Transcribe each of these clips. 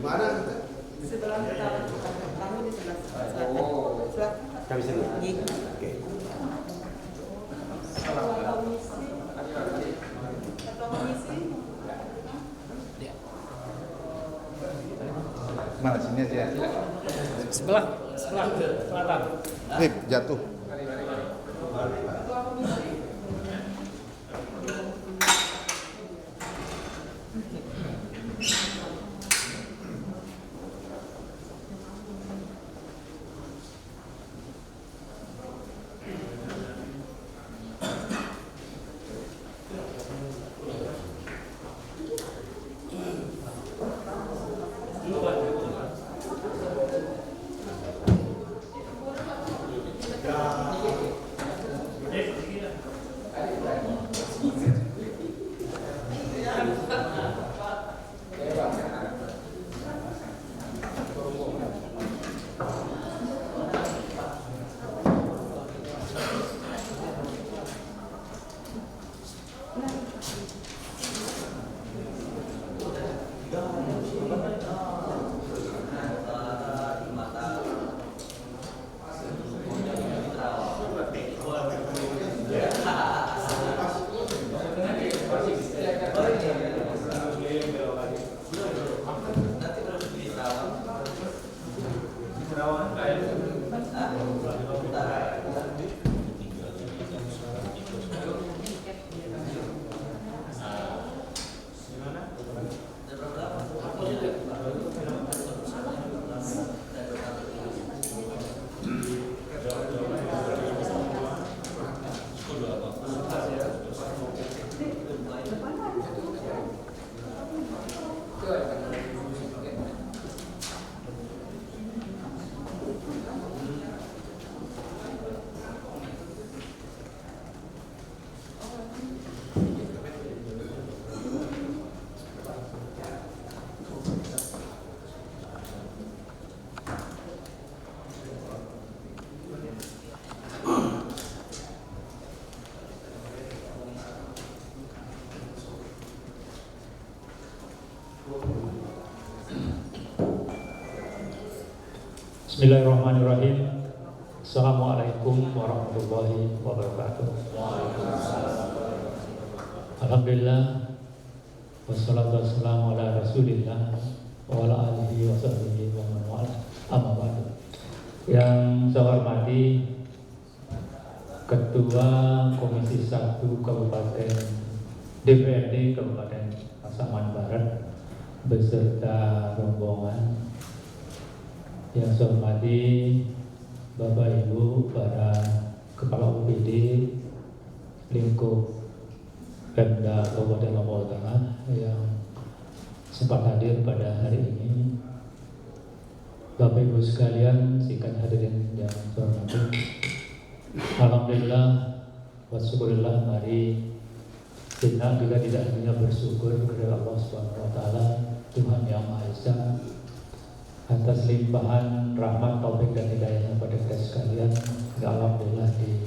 Mana? Sebelah tamu di sebelah selatan. Kami sini. Iya. Oke. Ketua komisi. Mana sini aja? Sebelah selatan. Jatuh. Bismillahirrahmanirrahim. Assalamualaikum warahmatullahi wabarakatuh. Alhamdulillah, wassalatu wassalamu ala rasulillah wa ala alihi wa sahbihi wa man wala. Amma ba'du. Yang saya hormati Ketua Komisi 1 Kabupaten DPRD Kabupaten Pasaman Barat beserta rombongan, yang saya hormati Bapak Ibu para Kepala UPD lingkup Pemda Kabupaten Lombok Tengah yang sempat hadir pada hari ini, Bapak Ibu sekalian, sikat hadirin yang saya hormati. Alhamdulillah wa syukurillah, mari kita juga tidak hanya bersyukur kepada Allah Subhanahu wa taala, Tuhan yang Maha Esa, atas limpahan rahmat, taufik dan hidayahnya pada kita sekalian. Alhamdulillah di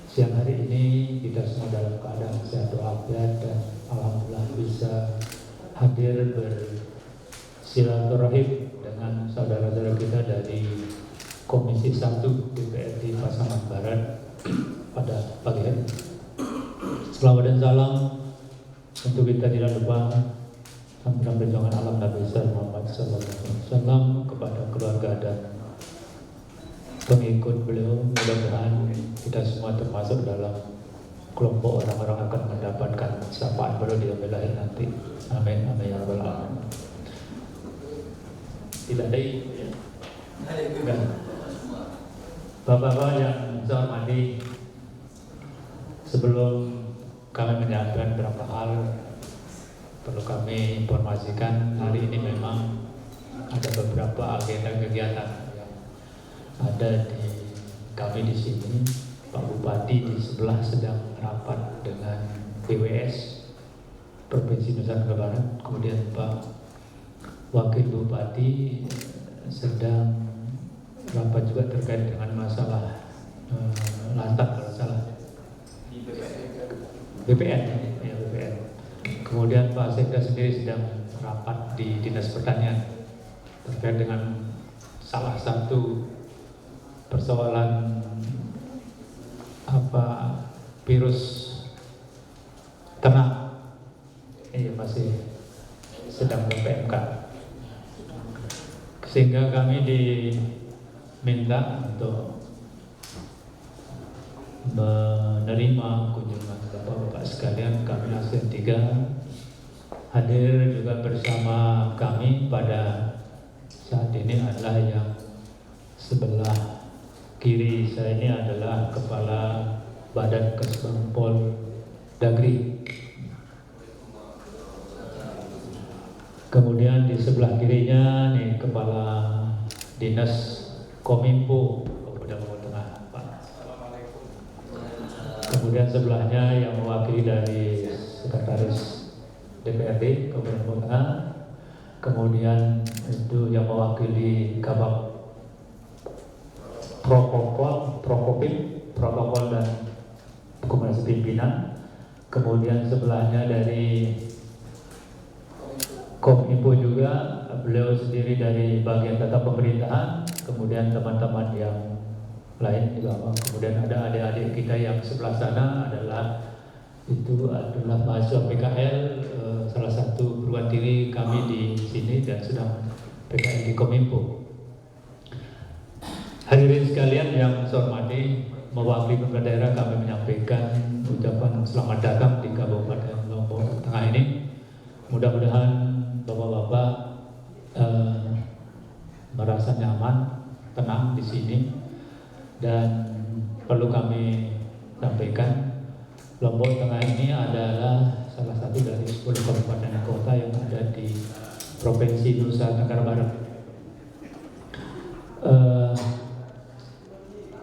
siang hari ini kita semua dalam keadaan sehat walafiat dan alhamdulillah bisa hadir bersilaturahim dengan saudara-saudara kita dari Komisi 1 DPRD Pasaman Barat pada pagi hari. Selamat dan salam untuk kita tidak lupa sampaikan perjuangan alam Nabi Muhammad SAW kepada keluarga dan pengikut beliau. Mudah-mudahan kita semua termasuk dalam kelompok orang-orang akan mendapatkan syafaat beliau di yaumil akhir nanti. Amin amin ya rabbal alamin. Tidak ada ya? Enggak. Bapak-bapak yang saya hormati, sebelum kami menyampaikan beberapa hal, perlu kami informasikan hari ini memang ada beberapa agenda kegiatan yang ada di kami di sini. Pak Bupati di sebelah sedang rapat dengan BWS Provinsi Nusa Tenggara Barat, kemudian Pak Wakil Bupati sedang rapat juga terkait dengan masalah lantak kalau salah BPN ya BPN. Kemudian Pak Sekda sendiri sedang rapat di di Dinas Pertanian terkait dengan salah satu persoalan virus ternak. Ini masih sedang PMK, sehingga kami diminta untuk menerima kunjungan Bapak-Bapak sekalian. Kami ASEAN 3 hadir juga bersama kami pada saat ini adalah yang sebelah kiri saya ini adalah Kepala Badan Kesbangpol Dagri. Kemudian di sebelah kirinya nih Kepala Dinas Kominfo Kabupaten Lombok Tengah, Pak. Kemudian sebelahnya yang mewakili dari Sekretaris DPRD Kabupaten Lombok Tengah. Kemudian itu yang mewakili Kabak Protokol dan Komunikasi Pimpinan. Kemudian sebelahnya dari Kominfo juga, beliau sendiri dari bagian tata pemerintahan. Kemudian teman-teman yang lain juga. Kemudian ada adik-adik kita yang sebelah sana adalah mahasiswa PKL, salah satu perguruan tinggi kami di sini dan sedang PKL di Kominfo. Hadirin sekalian yang saya hormati, mewakili pemerintah daerah kami menyampaikan ucapan selamat datang di Kabupaten Lombok Tengah ini. Mudah-mudahan Bapak-bapak merasa nyaman, tenang di sini. Dan perlu kami sampaikan, Lombok Tengah ini adalah salah satu dari 10 kabupaten kota yang ada di Provinsi Nusa Tenggara Barat.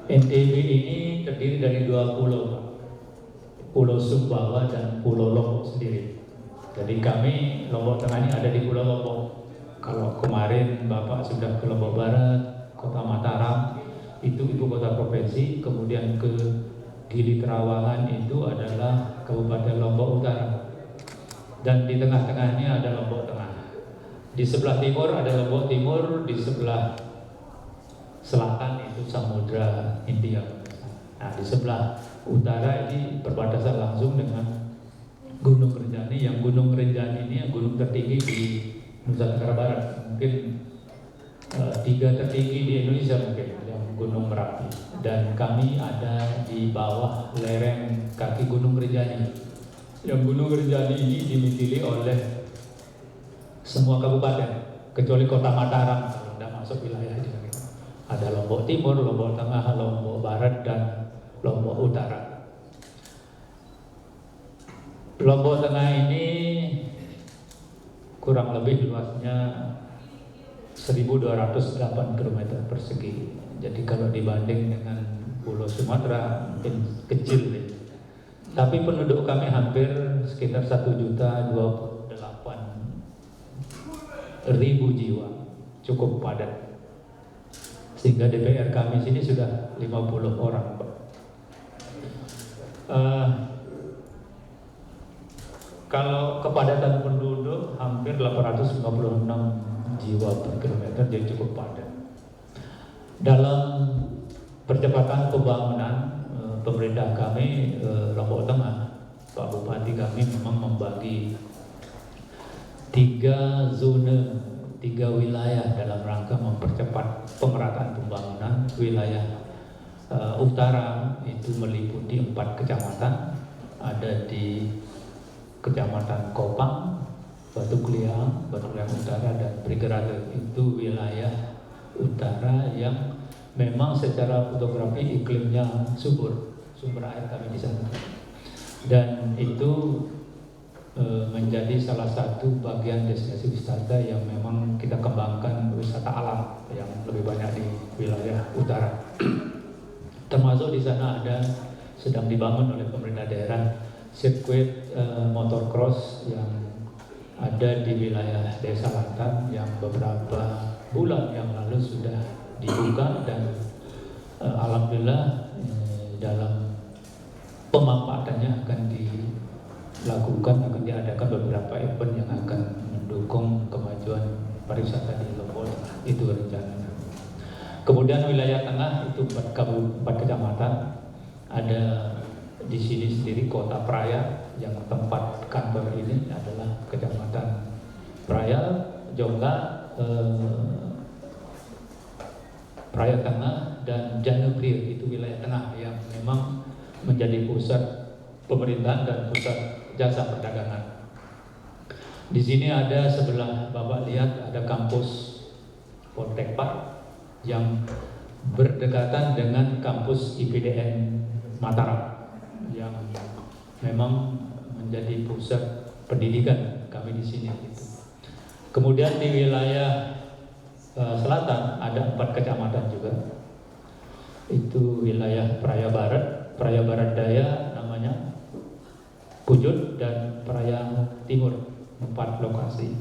NTB ini terdiri dari 2 pulau, Pulau Sumbawa dan Pulau Lombok sendiri. Jadi kami Lombok Tengah ini ada di Pulau Lombok. Kalau kemarin Bapak sudah ke Lombok Barat, Kota Mataram, itu ibu kota provinsi. Kemudian ke Gili Trawangan itu adalah Kabupaten Lombok Utara. Dan di tengah-tengah ini ada Lombok Tengah. Di sebelah timur ada Lombok Timur, di sebelah selatan itu Samudra Hindia. Nah, di sebelah utara ini berbatasan langsung dengan Gunung Rinjani. Yang Gunung Rinjani ini yang gunung tertinggi di Nusa Tenggara Barat, mungkin 3 tertinggi di Indonesia mungkin, yang Gunung Merapi. Dan kami ada di bawah lereng kaki Gunung Rinjani. Yang Gunung Rinjani ini dimiliki oleh semua kabupaten kecuali Kota Mataram kalau tidak masuk wilayah ini. Ada Lombok Timur, Lombok Tengah, Lombok Barat, dan Lombok Utara. Lombok Tengah ini kurang lebih luasnya 1.208 km persegi. Jadi kalau dibanding dengan Pulau Sumatera mungkin kecil nih. Tapi penduduk kami hampir sekitar 1.028.000 jiwa, cukup padat. Sehingga DPR kami sini sudah 50 orang, Pak. Kalau kepadatan penduduk hampir 856 jiwa per kilometer, jadi cukup padat. Dalam percepatan pembangunan pemerintah kami Lombok Tengah, Pak Bupati kami memang membagi 3 zona, 3 wilayah dalam rangka mempercepat pemerataan pembangunan. Wilayah utara itu meliputi 4 kecamatan, ada di Kecamatan Kopang, Batu Kliang Utara, dan Prigerade. Itu wilayah utara yang memang secara fotografi iklimnya subur, sumber air kami di sana. Dan itu menjadi salah satu bagian destinasi wisata yang memang kita kembangkan, wisata alam yang lebih banyak di wilayah utara. Termasuk di sana ada sedang dibangun oleh pemerintah daerah sirkuit motocross yang ada di wilayah Desa Lantan yang beberapa bulan yang lalu sudah dibuka, dan alhamdulillah dalam pemanfaatannya akan dilakukan, akan diadakan beberapa event yang akan mendukung kemajuan pariwisata di Lombok Tengah. Itu rencananya. Kemudian wilayah tengah itu 4 kecamatan. Ada di sini sendiri Kota Praia, yang tempat kantor ini adalah Kecamatan Praia, Jongga, Praia Tengah, dan Janupri. Itu wilayah tengah yang memang menjadi pusat pemerintahan dan pusat jasa perdagangan. Di sini ada sebelah Bapak lihat ada kampus Poltek Park yang berdekatan dengan kampus IPDN Mataram yang memang menjadi pusat pendidikan kami di sini. Kemudian di wilayah selatan ada 4 kecamatan juga. Itu wilayah Praia Barat Daya namanya, Pujut, dan Praia Timur, 4 lokasi.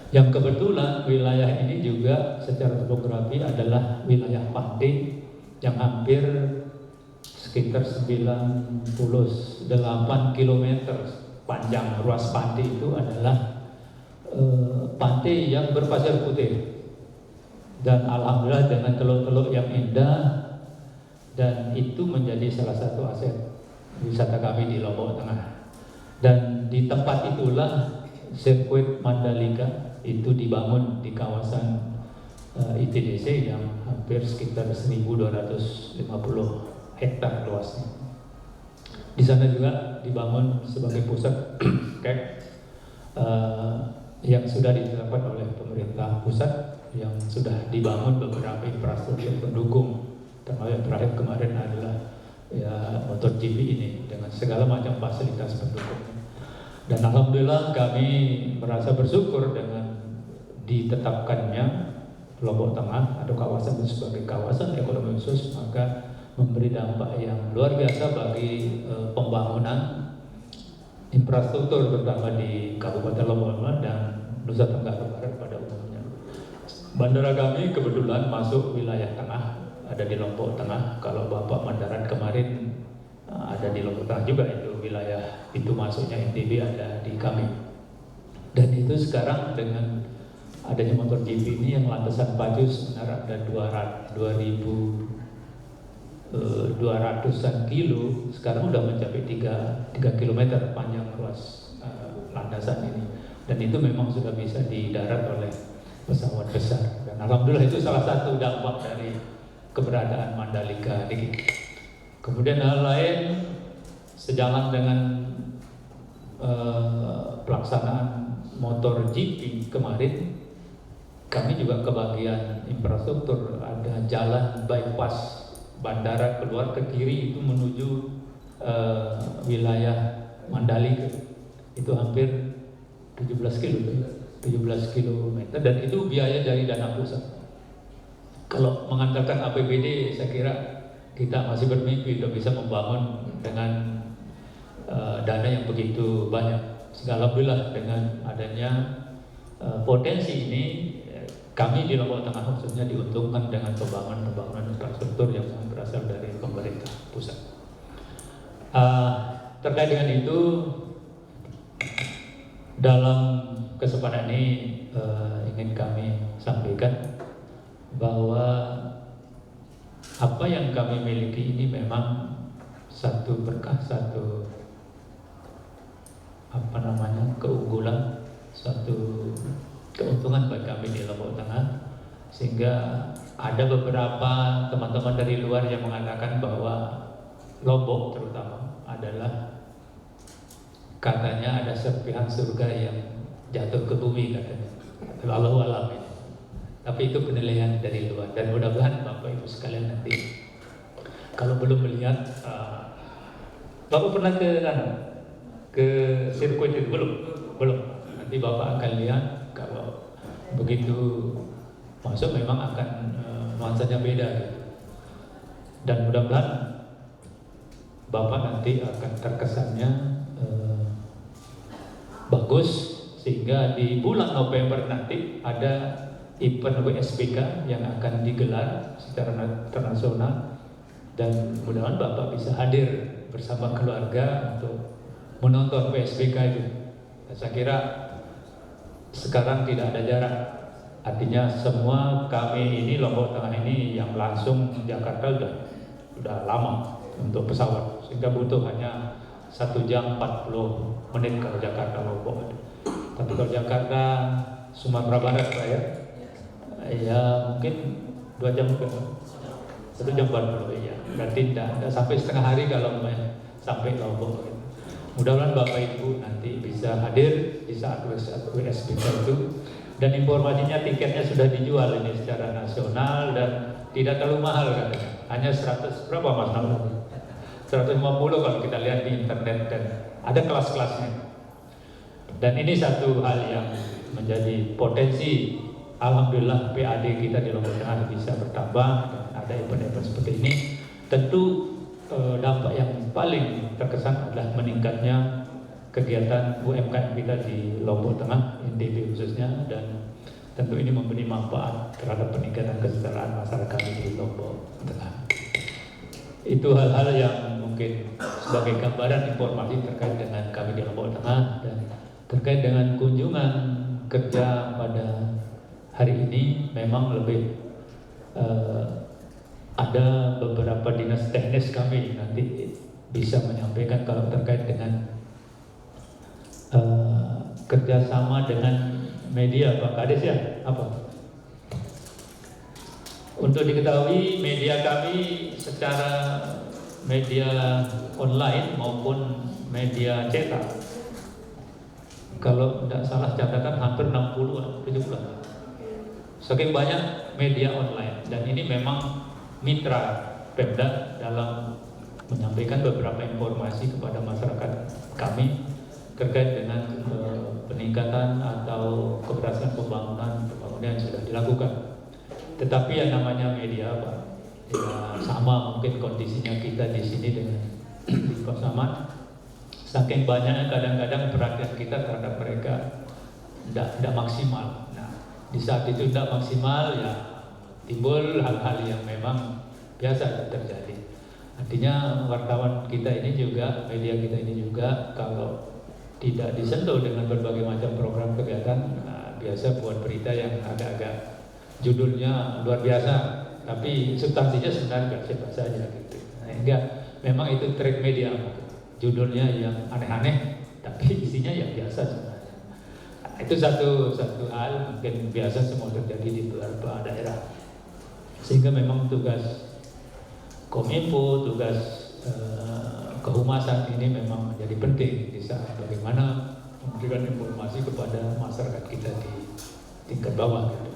Yang kebetulan wilayah ini juga secara topografi adalah wilayah pantai yang hampir sekitar 98 km panjang. Ruas pantai itu adalah pantai yang berpasir putih, dan alhamdulillah dengan teluk-teluk yang indah, dan itu menjadi salah satu aset wisata kami di Lombok Tengah. Dan di tempat itulah sirkuit Mandalika itu dibangun di kawasan ITDC yang hampir sekitar 1.250 hektar luasnya. Di sana juga dibangun sebagai pusat camp yang sudah ditetapkan oleh pemerintah pusat, yang sudah dibangun beberapa infrastruktur pendukung. Termasuk yang terakhir kemarin adalah ya MotoGP ini dengan segala macam fasilitas pendukung. Dan alhamdulillah kami merasa bersyukur dengan ditetapkannya Lombok Tengah atau kawasan itu sebagai kawasan ekonomi khusus, maka memberi dampak yang luar biasa bagi pembangunan infrastruktur terutama di Kabupaten Lombok Tengah dan Nusa Tenggara Barat pada umumnya. Bandara kami kebetulan masuk wilayah tengah, ada di Lombok Tengah. Kalau Bapak mendarat kemarin ada di Lombok Tengah juga, itu wilayah itu masuknya NTB ada di kami. Dan itu sekarang dengan adanya MotoGP ini yang landasan Pacu sebenarnya ada 200-an kilo, sekarang udah mencapai 3 km panjang ruas landasan ini. Dan itu memang sudah bisa didarat oleh pesawat besar. Dan alhamdulillah itu salah satu dampak dari keberadaan Mandalika ini. Kemudian hal lain sejalan dengan pelaksanaan MotoGP kemarin, kami juga kebagian infrastruktur. Ada jalan bypass bandara keluar ke kiri itu menuju wilayah Mandalika. Itu hampir 17 km, dan itu biaya dari dana pusat. Kalau mengandalkan APBD, saya kira kita masih bermimpi untuk bisa membangun dengan dana yang begitu banyak. Alhamdulillah dengan adanya potensi ini, kami di Lombok Tengah khususnya diuntungkan dengan pembangunan infrastruktur yang berasal dari pemerintah pusat. Terkait dengan itu, dalam kesempatan ini ingin kami sampaikan bahwa apa yang kami miliki ini memang satu berkah, satu keunggulan, suatu keuntungan bagi kami di Lombok Tengah, sehingga ada beberapa teman-teman dari luar yang mengatakan bahwa Lombok terutama adalah katanya ada serpihan surga yang jatuh ke bumi katanya. Allahu a'lam. Tapi itu penilaian dari luar, dan mudah-mudahan Bapak Ibu sekalian nanti kalau belum melihat, Bapak pernah ke sirkuit itu belum. Nanti Bapak akan lihat, kalau begitu masuk memang akan nuansanya beda gitu. Dan mudah-mudahan Bapak nanti akan terkesannya bagus, sehingga di bulan November nanti ada event WSBK yang akan digelar secara internasional, dan mudah-mudahan Bapak bisa hadir bersama keluarga untuk menonton WSBK itu. Saya kira sekarang tidak ada jarak. Artinya semua kami ini Lombok Tengah ini yang langsung Jakarta udah lama untuk pesawat, sehingga butuh hanya 1 jam 40 menit kalau Jakarta Lombok. Tapi kalau Jakarta Sumatera Barat Pak ya mungkin 2 jam ke 1 jam 40 ya. Berarti tidak sampai setengah hari kalau sampai Lombok. Mudah-mudahan Bapak Ibu nanti bisa hadir di saat WSBK itu. Dan informasinya tiketnya sudah dijual ini secara nasional dan tidak terlalu mahal katanya. Hanya 100 berapa Mas Nabil? 150 kalau kita lihat di internet, dan ada kelas-kelasnya. Dan ini satu hal yang menjadi potensi. Alhamdulillah PAD kita di Lombok Tengah bisa bertambah dan ada event-event seperti ini. Tentu dampak yang paling terkesan adalah meningkatnya kegiatan UMKM kita di Lombok Tengah, NTB khususnya, dan tentu ini memberi manfaat terhadap peningkatan kesejahteraan masyarakat di Lombok Tengah. Itu hal-hal yang mungkin sebagai gambaran informasi terkait dengan kami di Lombok Tengah, dan terkait dengan kunjungan kerja pada hari ini memang lebih ada beberapa dinas teknis kami nanti bisa menyampaikan kalau terkait dengan kerjasama dengan media Pak Kades ya apa? Untuk diketahui media kami secara media online maupun media cetak, kalau tidak salah catatan hampir 60 atau 70. Saking banyak media online, dan ini memang mitra Pemda dalam menyampaikan beberapa informasi kepada masyarakat kami terkait dengan peningkatan atau keberhasilan pembangunan yang sudah dilakukan. Tetapi yang namanya media Pak, ya sama mungkin kondisinya kita di sini dengan di Pasaman. Saking banyaknya kadang-kadang perhatian kita terhadap mereka tidak maksimal. Nah, di saat itu tidak maksimal ya timbul hal-hal yang memang biasa terjadi. Artinya wartawan kita ini juga, media kita ini juga kalau tidak disentuh dengan berbagai macam program kegiatan, biasa buat berita yang agak-agak judulnya luar biasa, tapi substansinya sebenarnya biasa-biasa saja gitu. Sehingga memang itu trik media, judulnya yang aneh-aneh, tapi isinya yang biasa sebenarnya. Itu satu hal mungkin biasa semua terjadi di beberapa daerah. Sehingga memang tugas Kominfo, tugas kehumasan ini memang menjadi penting di saat bagaimana memberikan informasi kepada masyarakat kita di tingkat bawah. Gitu.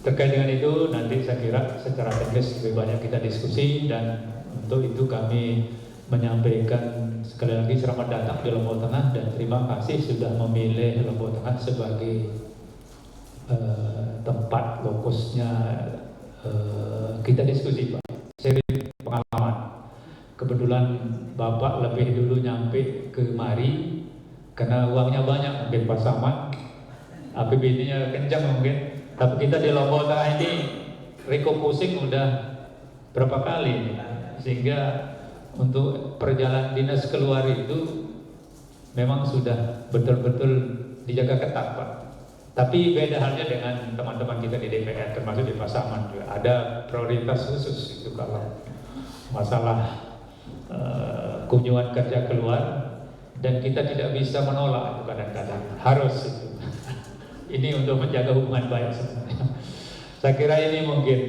Terkait dengan itu nanti saya kira secara teknis lebih banyak kita diskusi, dan untuk itu kami menyampaikan sekali lagi selamat datang di Lombok Tengah dan terima kasih sudah memilih Lombok Tengah sebagai tempat lokusnya kita diskusi Pak. Sering pengalaman. Kebetulan Bapak lebih dulu nyampe ke Mari karena uangnya banyak mungkin Pasaman, APBD-nya kencang mungkin. Tapi kita di Lombok Tengah ini refocusing udah berapa kali, sehingga untuk perjalanan dinas keluar itu memang sudah betul-betul dijaga ketat Pak. Tapi beda halnya dengan teman-teman kita di DPR, termasuk di Pasaman juga ada prioritas khusus itu kalau masalah kunjungan kerja keluar, dan kita tidak bisa menolak itu kadang-kadang harus itu. Ini untuk menjaga hubungan baik sebenarnya. Saya kira ini mungkin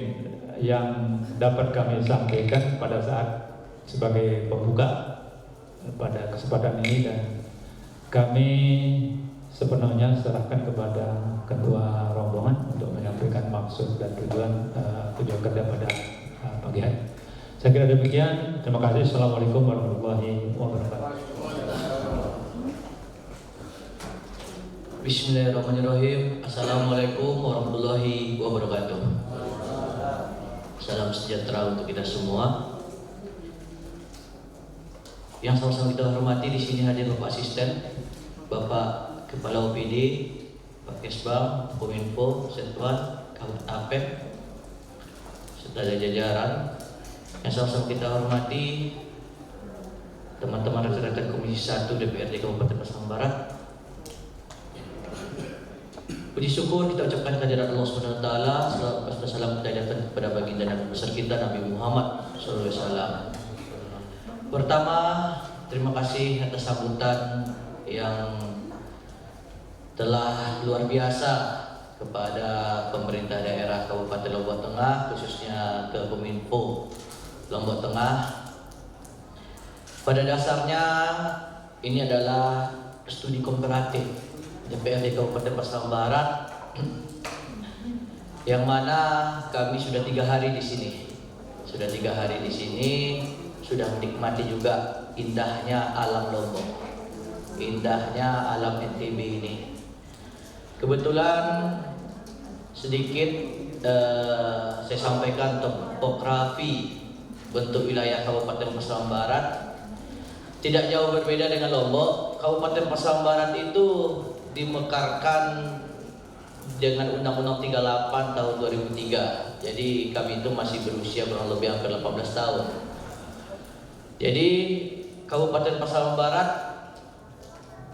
yang dapat kami sampaikan pada saat sebagai pembuka pada kesempatan ini, dan kami sepenuhnya serahkan kepada ketua rombongan untuk menyampaikan maksud dan tujuan kerja pada pagi hari. Saya kira demikian. Terima kasih. Assalamualaikum warahmatullahi wabarakatuh. Bismillahirrahmanirrahim. Assalamualaikum warahmatullahi wabarakatuh. Salam sejahtera untuk kita semua. Yang sama-sama kita hormati di sini hadir Bapak Asisten, Bapak Kepala OPD, Pak Kesbang, Kominfo, Setwan, Kabut Apek, serta jajaran. Yang sama-sama kita hormati teman-teman rekan-rekan Komisi 1 DPRD Kabupaten Pasaman Barat, Puji syukur kita ucapkan kehadirat Allah Subhanahu wa taala, salawat serta salam kita datang kepada baginda Nabi besar kita Nabi Muhammad sallallahu alaihi wasallam. Pertama, terima kasih atas sambutan yang telah luar biasa kepada pemerintah daerah Kabupaten Lombok Tengah, khususnya ke Kominfo Lombok Tengah. Pada dasarnya ini adalah studi komparatif DPRD Kabupaten Pasaman Barat, yang mana kami sudah 3 hari di sini. Sudah 3 hari di sini, sudah menikmati juga indahnya alam Lombok, indahnya alam NTB ini. Kebetulan sedikit saya sampaikan topografi bentuk wilayah Kabupaten Pasaman Barat. Tidak jauh berbeda dengan Lombok. Kabupaten Pasaman Barat itu dimekarkan dengan Undang-Undang 38 tahun 2003. Jadi kami itu masih berusia kurang lebih hampir 18 tahun. Jadi Kabupaten Pasaman Barat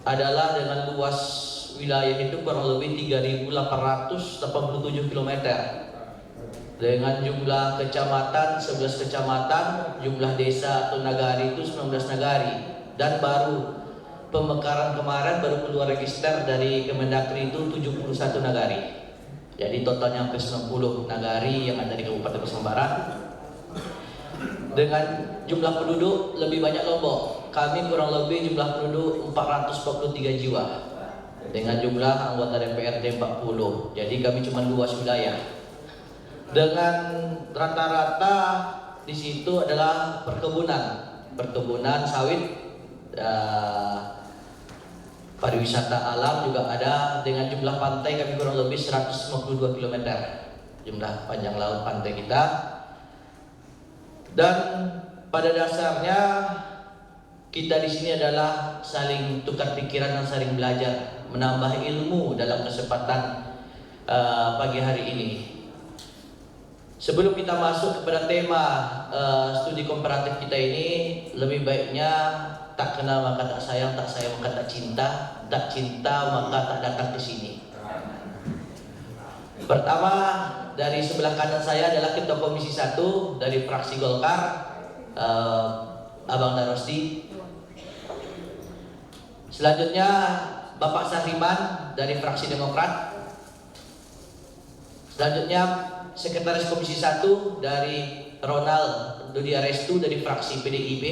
adalah dengan luas wilayah itu kurang lebih 3.887 km, dengan jumlah kecamatan 11 kecamatan, jumlah desa atau nagari itu 19 nagari, dan baru pemekaran kemarin baru keluar register dari Kemendagri itu 71 nagari. Jadi totalnya hampir 90 nagari yang ada di Kabupaten Pasaman Barat. Dengan jumlah penduduk lebih banyak Lombok. Kami kurang lebih jumlah penduduk 443 jiwa. Dengan jumlah anggota DPRD 40. Jadi kami cuma luas wilayah. Dengan rata-rata di situ adalah perkebunan sawit, pariwisata alam juga ada. Dengan jumlah pantai kami kurang lebih 152 km jumlah panjang laut pantai kita. Dan pada dasarnya kita di sini adalah saling tukar pikiran dan saling belajar, menambah ilmu dalam kesempatan pagi hari ini. Sebelum kita masuk kepada tema studi komparatif kita ini, lebih baiknya tak kenal maka tak sayang maka tak cinta maka tak datang ke sini. Pertama, dari sebelah kanan saya adalah Ketua Komisi 1 dari fraksi Golkar, Abang Darosdi. Selanjutnya Bapak Sahriman dari fraksi Demokrat. Selanjutnya Sekretaris Komisi 1 dari Ronald Dudi Arestu dari fraksi PDIP.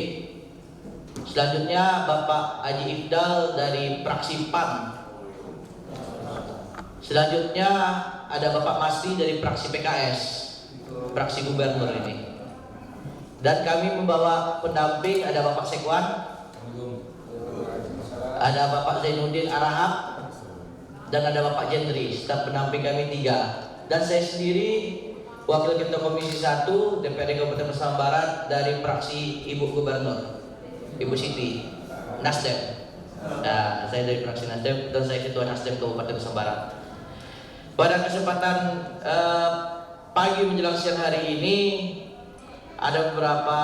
Selanjutnya Bapak Haji Ifdal dari fraksi PAN. Selanjutnya ada Bapak Masri dari fraksi PKS, fraksi gubernur ini. Dan kami membawa pendamping, ada Bapak Sekwan, ada Bapak Zainuddin Arahab, dan ada Bapak Jendri. Staf pendamping kami 3. Dan saya sendiri Wakil Ketua Komisi 1 DPRD Kabupaten Pasaman Barat dari fraksi Ibu Gubernur, Ibu Siti, Nasdem. Nah, saya dari fraksi Nasdem dan saya Ketua Nasdem Kabupaten Pasaman Barat. Pada kesempatan pagi menjelang siang hari ini ada beberapa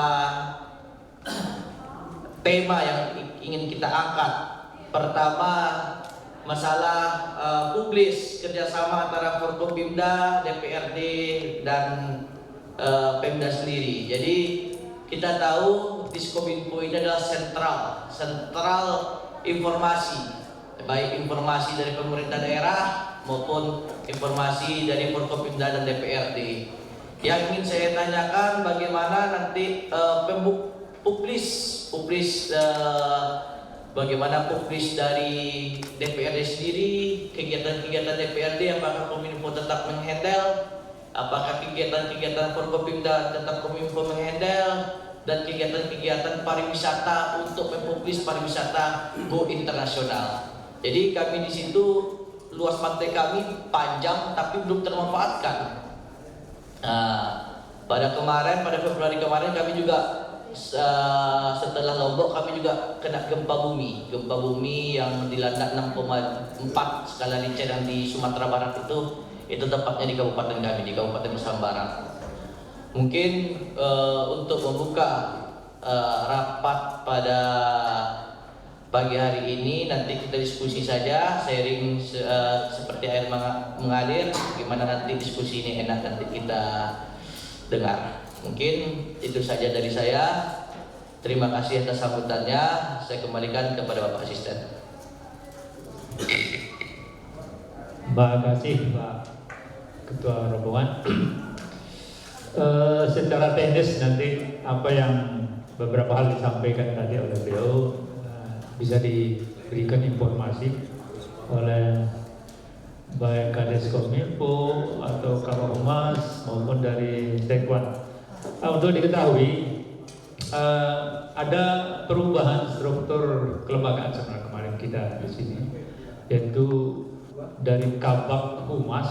tema yang ingin kita angkat. Pertama, masalah publis kerjasama antara Forkopimda, DPRD dan Pemda sendiri. Jadi kita tahu Diskominfo ini adalah sentral informasi, baik informasi dari pemerintah daerah maupun informasi dari Forkopimda dan DPRD. Yang ingin saya tanyakan, bagaimana nanti bagaimana publis dari DPRD sendiri, kegiatan-kegiatan DPRD, apakah Kominfo tetap menghandle, apakah kegiatan-kegiatan Forkopimda tetap Kominfo menghandle, dan kegiatan-kegiatan pariwisata untuk mempublis pariwisata go internasional. Jadi kami di situ, luas pantai kami panjang tapi belum termanfaatkan. Nah, pada Februari kemarin kami juga setelah Lombok kami juga kena gempa bumi yang dilanda 6,4 skala Richter yang di Sumatera Barat itu tepatnya di kabupaten kami, di Kabupaten Pasaman Barat. Mungkin untuk membuka rapat pada pagi hari ini nanti kita diskusi saja, sharing seperti air mengalir, gimana nanti diskusi ini enak nanti kita dengar. Mungkin itu saja dari saya. Terima kasih atas sambutannya. Saya kembalikan kepada Bapak Asisten. Terima kasih Pak Ketua Rombongan. Secara teknis nanti apa yang beberapa hal disampaikan tadi oleh beliau bisa diberikan informasi oleh baik Kades Kominfo atau Kabak Humas maupun dari Sekwan. Untuk diketahui ada perubahan struktur kelembagaan sebenarnya kemarin kita di sini, yaitu dari Kabak Humas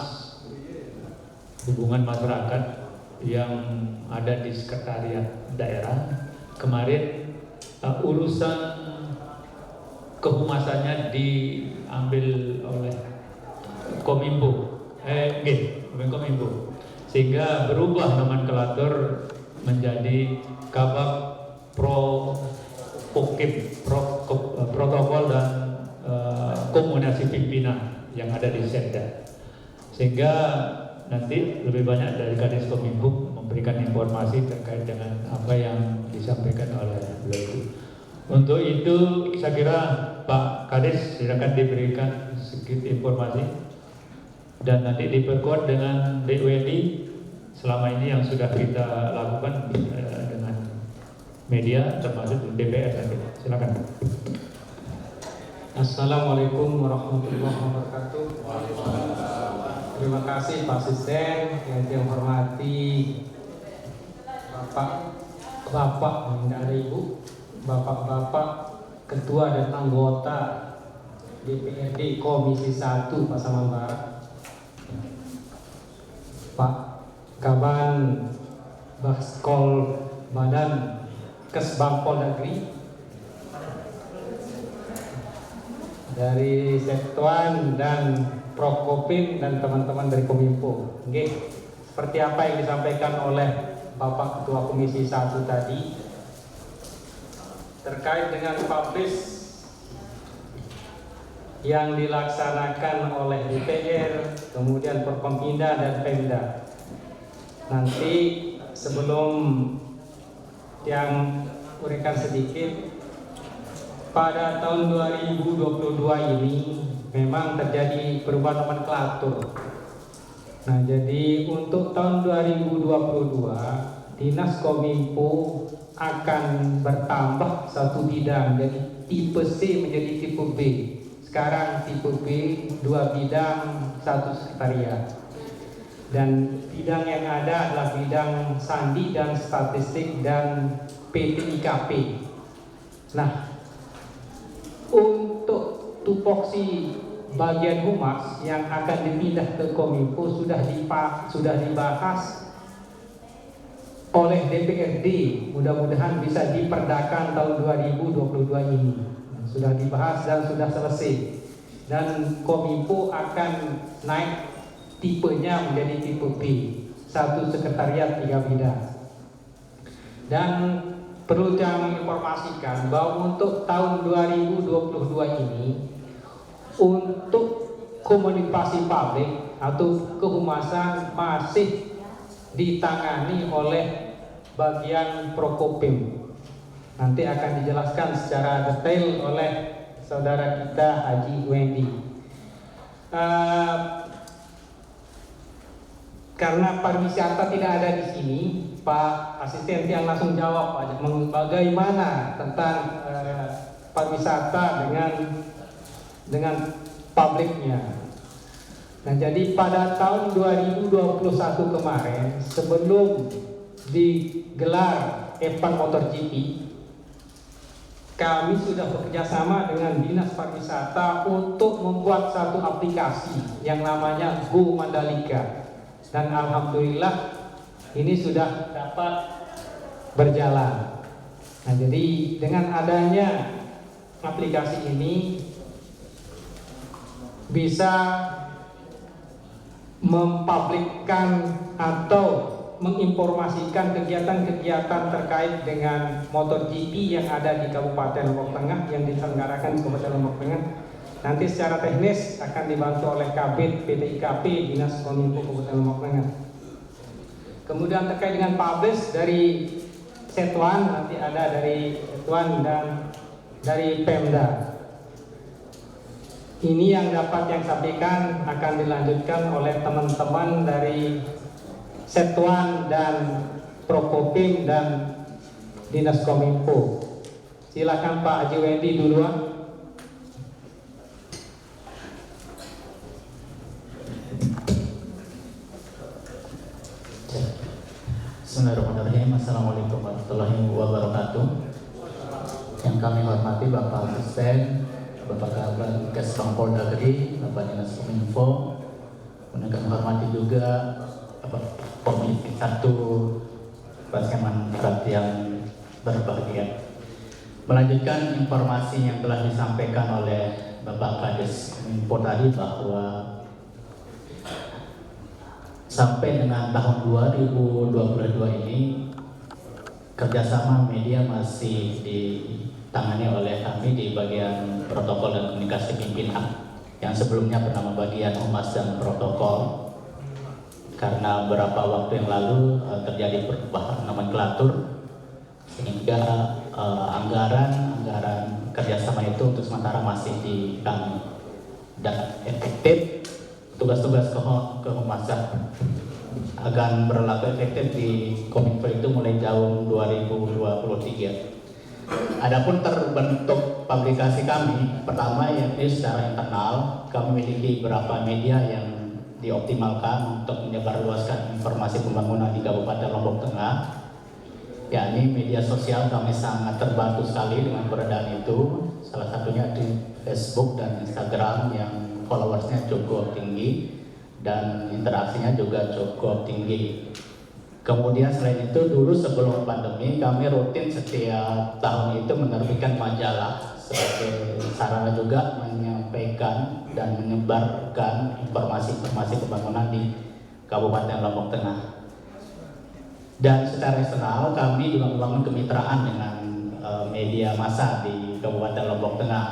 hubungan masyarakat yang ada di sekretariat daerah kemarin urusan kehumasannya diambil oleh Kominfo, Kominfo, sehingga berubah nomenklatur menjadi Kabak Protokol dan Komunikasi Pimpinan yang ada di Sekda, sehingga nanti lebih banyak dari Kadis Kominfo memberikan informasi terkait dengan apa yang disampaikan oleh beliau. Untuk itu saya kira Pak Kadis silakan diberikan sedikit informasi dan nanti diperkuat dengan BUMD selama ini yang sudah kita lakukan dengan media termasuk DPR nanti. Silakan. Assalamualaikum warahmatullahi wabarakatuh. Terima kasih Pak Asisten, yang saya hormati Bapak tidak ada Ibu, Bapak-bapak Ketua dan anggota DPRD Komisi 1 Pasaman Barat, Pak Kaban Baskol Badan Kesbang Poldagri, dari Sektuan dan Prokopim dan teman-teman dari Kominfo. Oke, seperti apa yang disampaikan oleh Bapak Ketua Komisi 1 tadi terkait dengan publish yang dilaksanakan oleh DPR, kemudian Forkompinda dan Pemda. Nanti sebelum yang urikan sedikit, pada tahun 2022 ini memang terjadi perubahan nomenklatur. Nah, jadi untuk tahun 2022 Dinas Kominfo akan bertambah satu bidang, jadi tipe C menjadi tipe B. Sekarang tipe B 2 bidang 1 sekretariat. Dan bidang yang ada adalah bidang sandi dan statistik dan PTIKP. Nah, untuk tupoksi bagian humas yang akan dipindah ke Kominfo sudah dibahas oleh DPRD, mudah-mudahan bisa diperdakan tahun 2022 ini. Sudah dibahas dan sudah selesai. Dan Kominfo akan naik tipenya menjadi tipe B, 1 sekretariat 3 bidang. Dan perlu kami informasikan bahwa untuk tahun 2022 ini untuk komunikasi publik atau kehumasan masih ditangani oleh bagian Prokopim. Nanti akan dijelaskan secara detail oleh saudara kita Haji Wendy. Karena pariwisata tidak ada di sini, Pak Asisten yang langsung jawab Pak, bagaimana tentang pariwisata dengan publiknya. Nah, jadi pada tahun 2021 kemarin, sebelum digelar F1 MotoGP, kami sudah bekerjasama dengan Dinas Pariwisata untuk membuat satu aplikasi yang namanya Go Mandalika. Dan alhamdulillah ini sudah dapat berjalan. Nah, jadi dengan adanya aplikasi ini bisa mempublikkan atau menginformasikan kegiatan-kegiatan terkait dengan MotoGP yang ada di Kabupaten Lombok Tengah yang diselenggarakan di Kabupaten Lombok Tengah. Nanti secara teknis akan dibantu oleh Kabid PT IKP Dinas Kominfo Kabupaten Lombok Tengah. Kemudian terkait dengan publish dari Setuan, nanti ada dari Setuan dan dari Pemda. Ini yang dapat yang sampaikan, akan dilanjutkan oleh teman-teman dari Setuan dan Prokopim dan Dinas Kominfo. Silakan Pak Haji Wendy duluan. Bismillahirrahmanirrahim. Assalamualaikum warahmatullahi wabarakatuh. Yang kami hormati Bapak Asisten, Bapak Kabid Kesbang Polda Gede, Bapak Dinas Kominfo, kemudian kami hormati juga Bapak pemilik satu pasangan yang berbahagia. Melanjutkan informasi yang telah disampaikan oleh Bapak Kades Kominfo tadi bahwa sampai dengan tahun 2022 ini kerjasama media masih ditangani oleh kami di bagian protokol dan komunikasi pimpinan yang sebelumnya bernama bagian humas dan protokol, karena beberapa waktu yang lalu terjadi perubahan nomenklatur sehingga anggaran kerjasama itu untuk sementara masih di kami, dan efektif tugas-tugas kehumasan akan berlaku efektif di Kominfo itu mulai tahun 2023. Adapun terbentuk publikasi kami, pertama yaitu secara internal, kami memiliki beberapa media yang dioptimalkan untuk menyebarluaskan informasi pembangunan di Kabupaten Lombok Tengah. Yakni media sosial kami sangat terbantu sekali dengan keberadaan itu. Salah satunya di Facebook dan Instagram yang followersnya cukup tinggi dan interaksinya juga cukup tinggi. Kemudian selain itu, dulu sebelum pandemi kami rutin setiap tahun itu menerbitkan majalah sebagai sarana juga menyampaikan dan menyebarkan informasi-informasi pembangunan di Kabupaten Lombok Tengah. Dan secara eksternal kami juga membangun kemitraan dengan media massa di Kabupaten Lombok Tengah.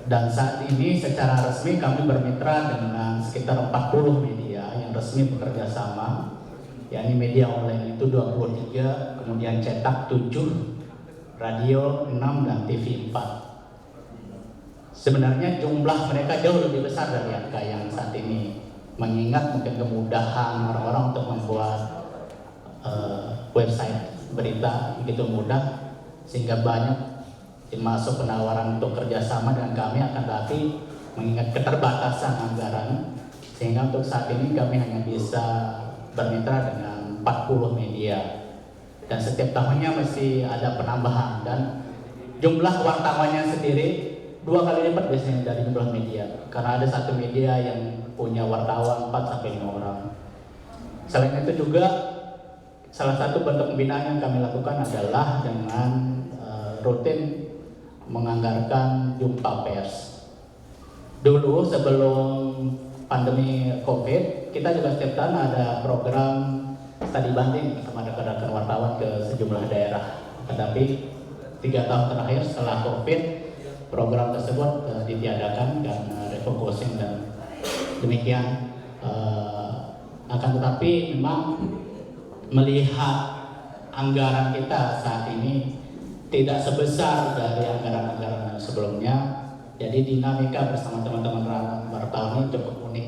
Dan saat ini secara resmi kami bermitra dengan sekitar 40 media yang resmi bekerja sama, yakni media online itu 23, kemudian cetak 7, radio 6, dan TV 4. Sebenarnya jumlah mereka jauh lebih besar dari angka yang saat ini, mengingat mungkin kemudahan orang-orang untuk membuat website berita begitu mudah, sehingga banyak masuk penawaran untuk kerjasama dengan kami, akan tapi mengingat keterbatasan anggaran, sehingga untuk saat ini kami hanya bisa bermitra dengan 40 media, dan setiap tahunnya mesti ada penambahan, dan jumlah wartawannya sendiri 2 kali lipat biasanya dari jumlah media, karena ada satu media yang punya wartawan 4-5 orang. Selain itu juga salah satu bentuk pembinaan yang kami lakukan adalah dengan rutin menganggarkan jumpa pers. Dulu sebelum pandemi COVID, kita juga setiap tahun ada program studi banding sama rekan-rekan wartawan ke sejumlah daerah. Tetapi 3 tahun terakhir setelah COVID, program tersebut ditiadakan karena refocusing dan demikian. Akan tetapi memang melihat anggaran kita saat ini tidak sebesar dari anggaran-anggaran sebelumnya, jadi dinamika bersama teman-teman wartawan ini cukup unik.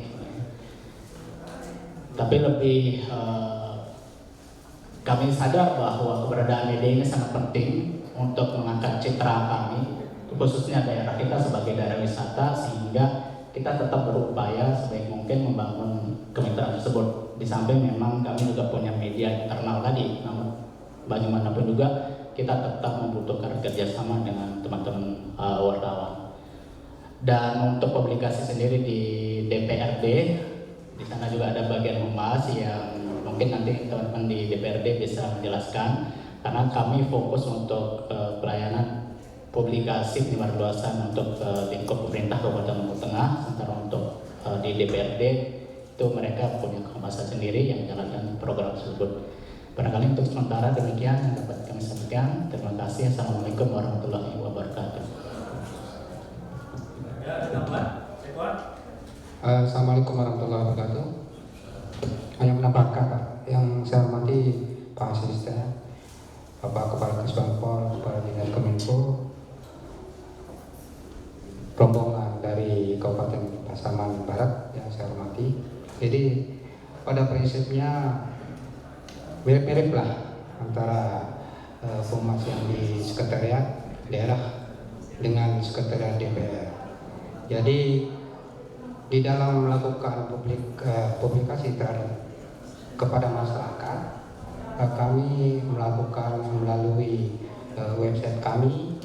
Tapi lebih kami sadar bahwa keberadaan media ini sangat penting untuk mengangkat citra kami, khususnya daerah kita sebagai daerah wisata, sehingga kita tetap berupaya sebaik mungkin membangun kemitraan tersebut. Di samping memang kami juga punya media internal tadi, namun bagaimanapun juga kita tetap membutuhkan kerjasama dengan teman-teman wartawan. Dan untuk publikasi sendiri di DPRD, di sana juga ada bagian humas yang mungkin nanti teman-teman di DPRD bisa menjelaskan, karena kami fokus untuk pelayanan publikasi penyebarluasan untuk lingkup pemerintah Kabupaten Lombok Tengah, sementara untuk di DPRD itu mereka punya kebebasan sendiri yang menjalankan program tersebut. Barangkali untuk sementara demikian yang dapat kami sampaikan. Terima kasih. Assalamualaikum warahmatullahi wabarakatuh. Assalamualaikum warahmatullahi wabarakatuh. Hanya menambahkan Pak, yang saya hormati Pak Asisten, Bapak Kepala Kesbangpol, Kepala Dinas Kominfo, rombongan dari Kabupaten Pasaman Barat yang saya hormati. Jadi pada prinsipnya mirip-mirip lah antara formasi yang di sekretariat daerah dengan sekretariat DPR. Jadi di dalam melakukan publikasi terhadap kepada masyarakat, kami melakukan melalui website kami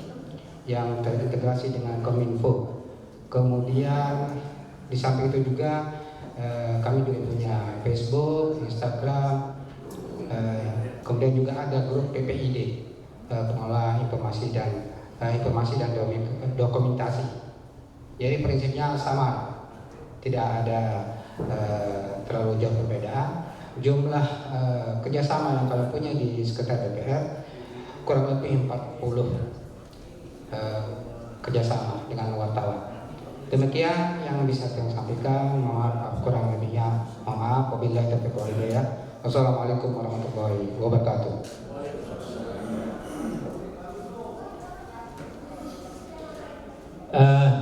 yang terintegrasi dengan Kominfo. Kemudian di samping itu juga kami juga punya Facebook, Instagram, kemudian juga ada grup PPID, pengelola informasi dan dokumentasi. Jadi prinsipnya sama, tidak ada terlalu jauh perbedaan. Jumlah kerjasama yang kalian punya di sekitar DPR kurang lebih 40 kerjasama dengan wartawan. Demikian yang bisa saya sampaikan. Mohon maaf kurang lebihnya. Mohon maaf. Wabillahi taufiq wal hidayah. Wassalamualaikum warahmatullahi wabarakatuh.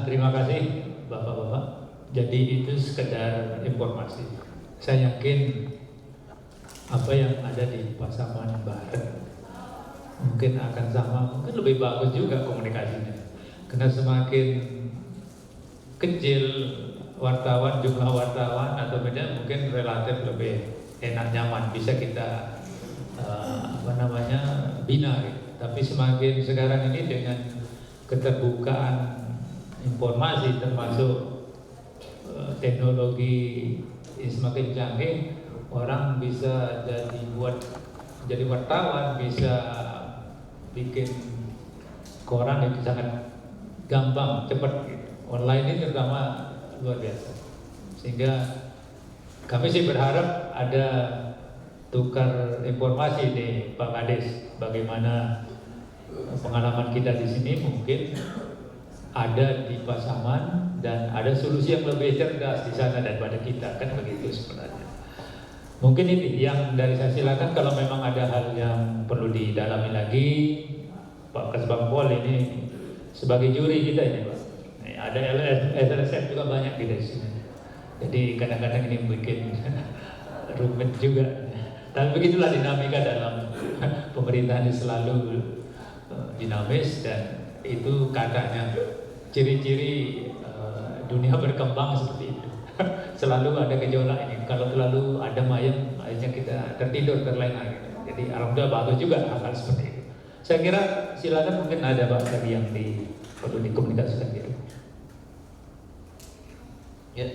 Terima kasih Bapak-bapak. Jadi itu sekedar informasi. Saya yakin apa yang ada di Pasaman Barat mungkin akan sama, mungkin lebih bagus juga komunikasinya. Karena semakin kecil wartawan, jumlah wartawan atau media mungkin relatif lebih enak, nyaman, bisa kita bina gitu. Tapi semakin sekarang ini dengan keterbukaan informasi termasuk teknologi semakin canggih, orang bisa jadi wartawan, bisa bikin koran itu sangat gampang, cepat gitu. Online ini terutama luar biasa. Sehingga kami sih berharap ada tukar informasi nih Pak Kades, bagaimana pengalaman kita di sini mungkin ada di Pasaman dan ada solusi yang lebih cerdas di sana daripada kita, kan begitu sebenarnya. Mungkin ini yang dari saya silakan, kalau memang ada hal yang perlu didalami lagi, Pak Kesbangpol ini sebagai juri kita ini Pak. Ada LSF juga banyak di sini. Jadi kadang-kadang ini bikin rumit juga. Tapi begitulah dinamika dalam pemerintahan ini, selalu dinamis, dan itu katanya ciri-ciri dunia berkembang seperti itu. Selalu ada gejolak ini. Kalau terlalu ada ayam, akhirnya kita tertidur, terlena gitu. Jadi alhamdulillah bagus juga hal-hal seperti itu. Saya kira silakan, mungkin ada Pak tadi yang perlu dikomunikasikan gitu. Ya,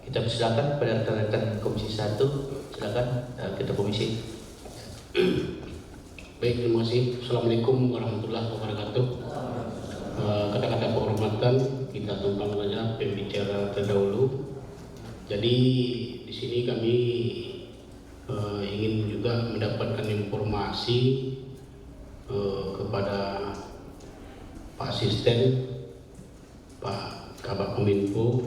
kita persilakan pada rekan-rekan Komisi 1, silakan Ketua Komisi. Baik, terima kasih. Assalamualaikum warahmatullahi wabarakatuh. Kata-kata penghormatan kita tumpang saja pembicara terdahulu. Jadi di sini kami ingin juga mendapatkan informasi kepada Pak Asisten, Pak Kabak Kominfo,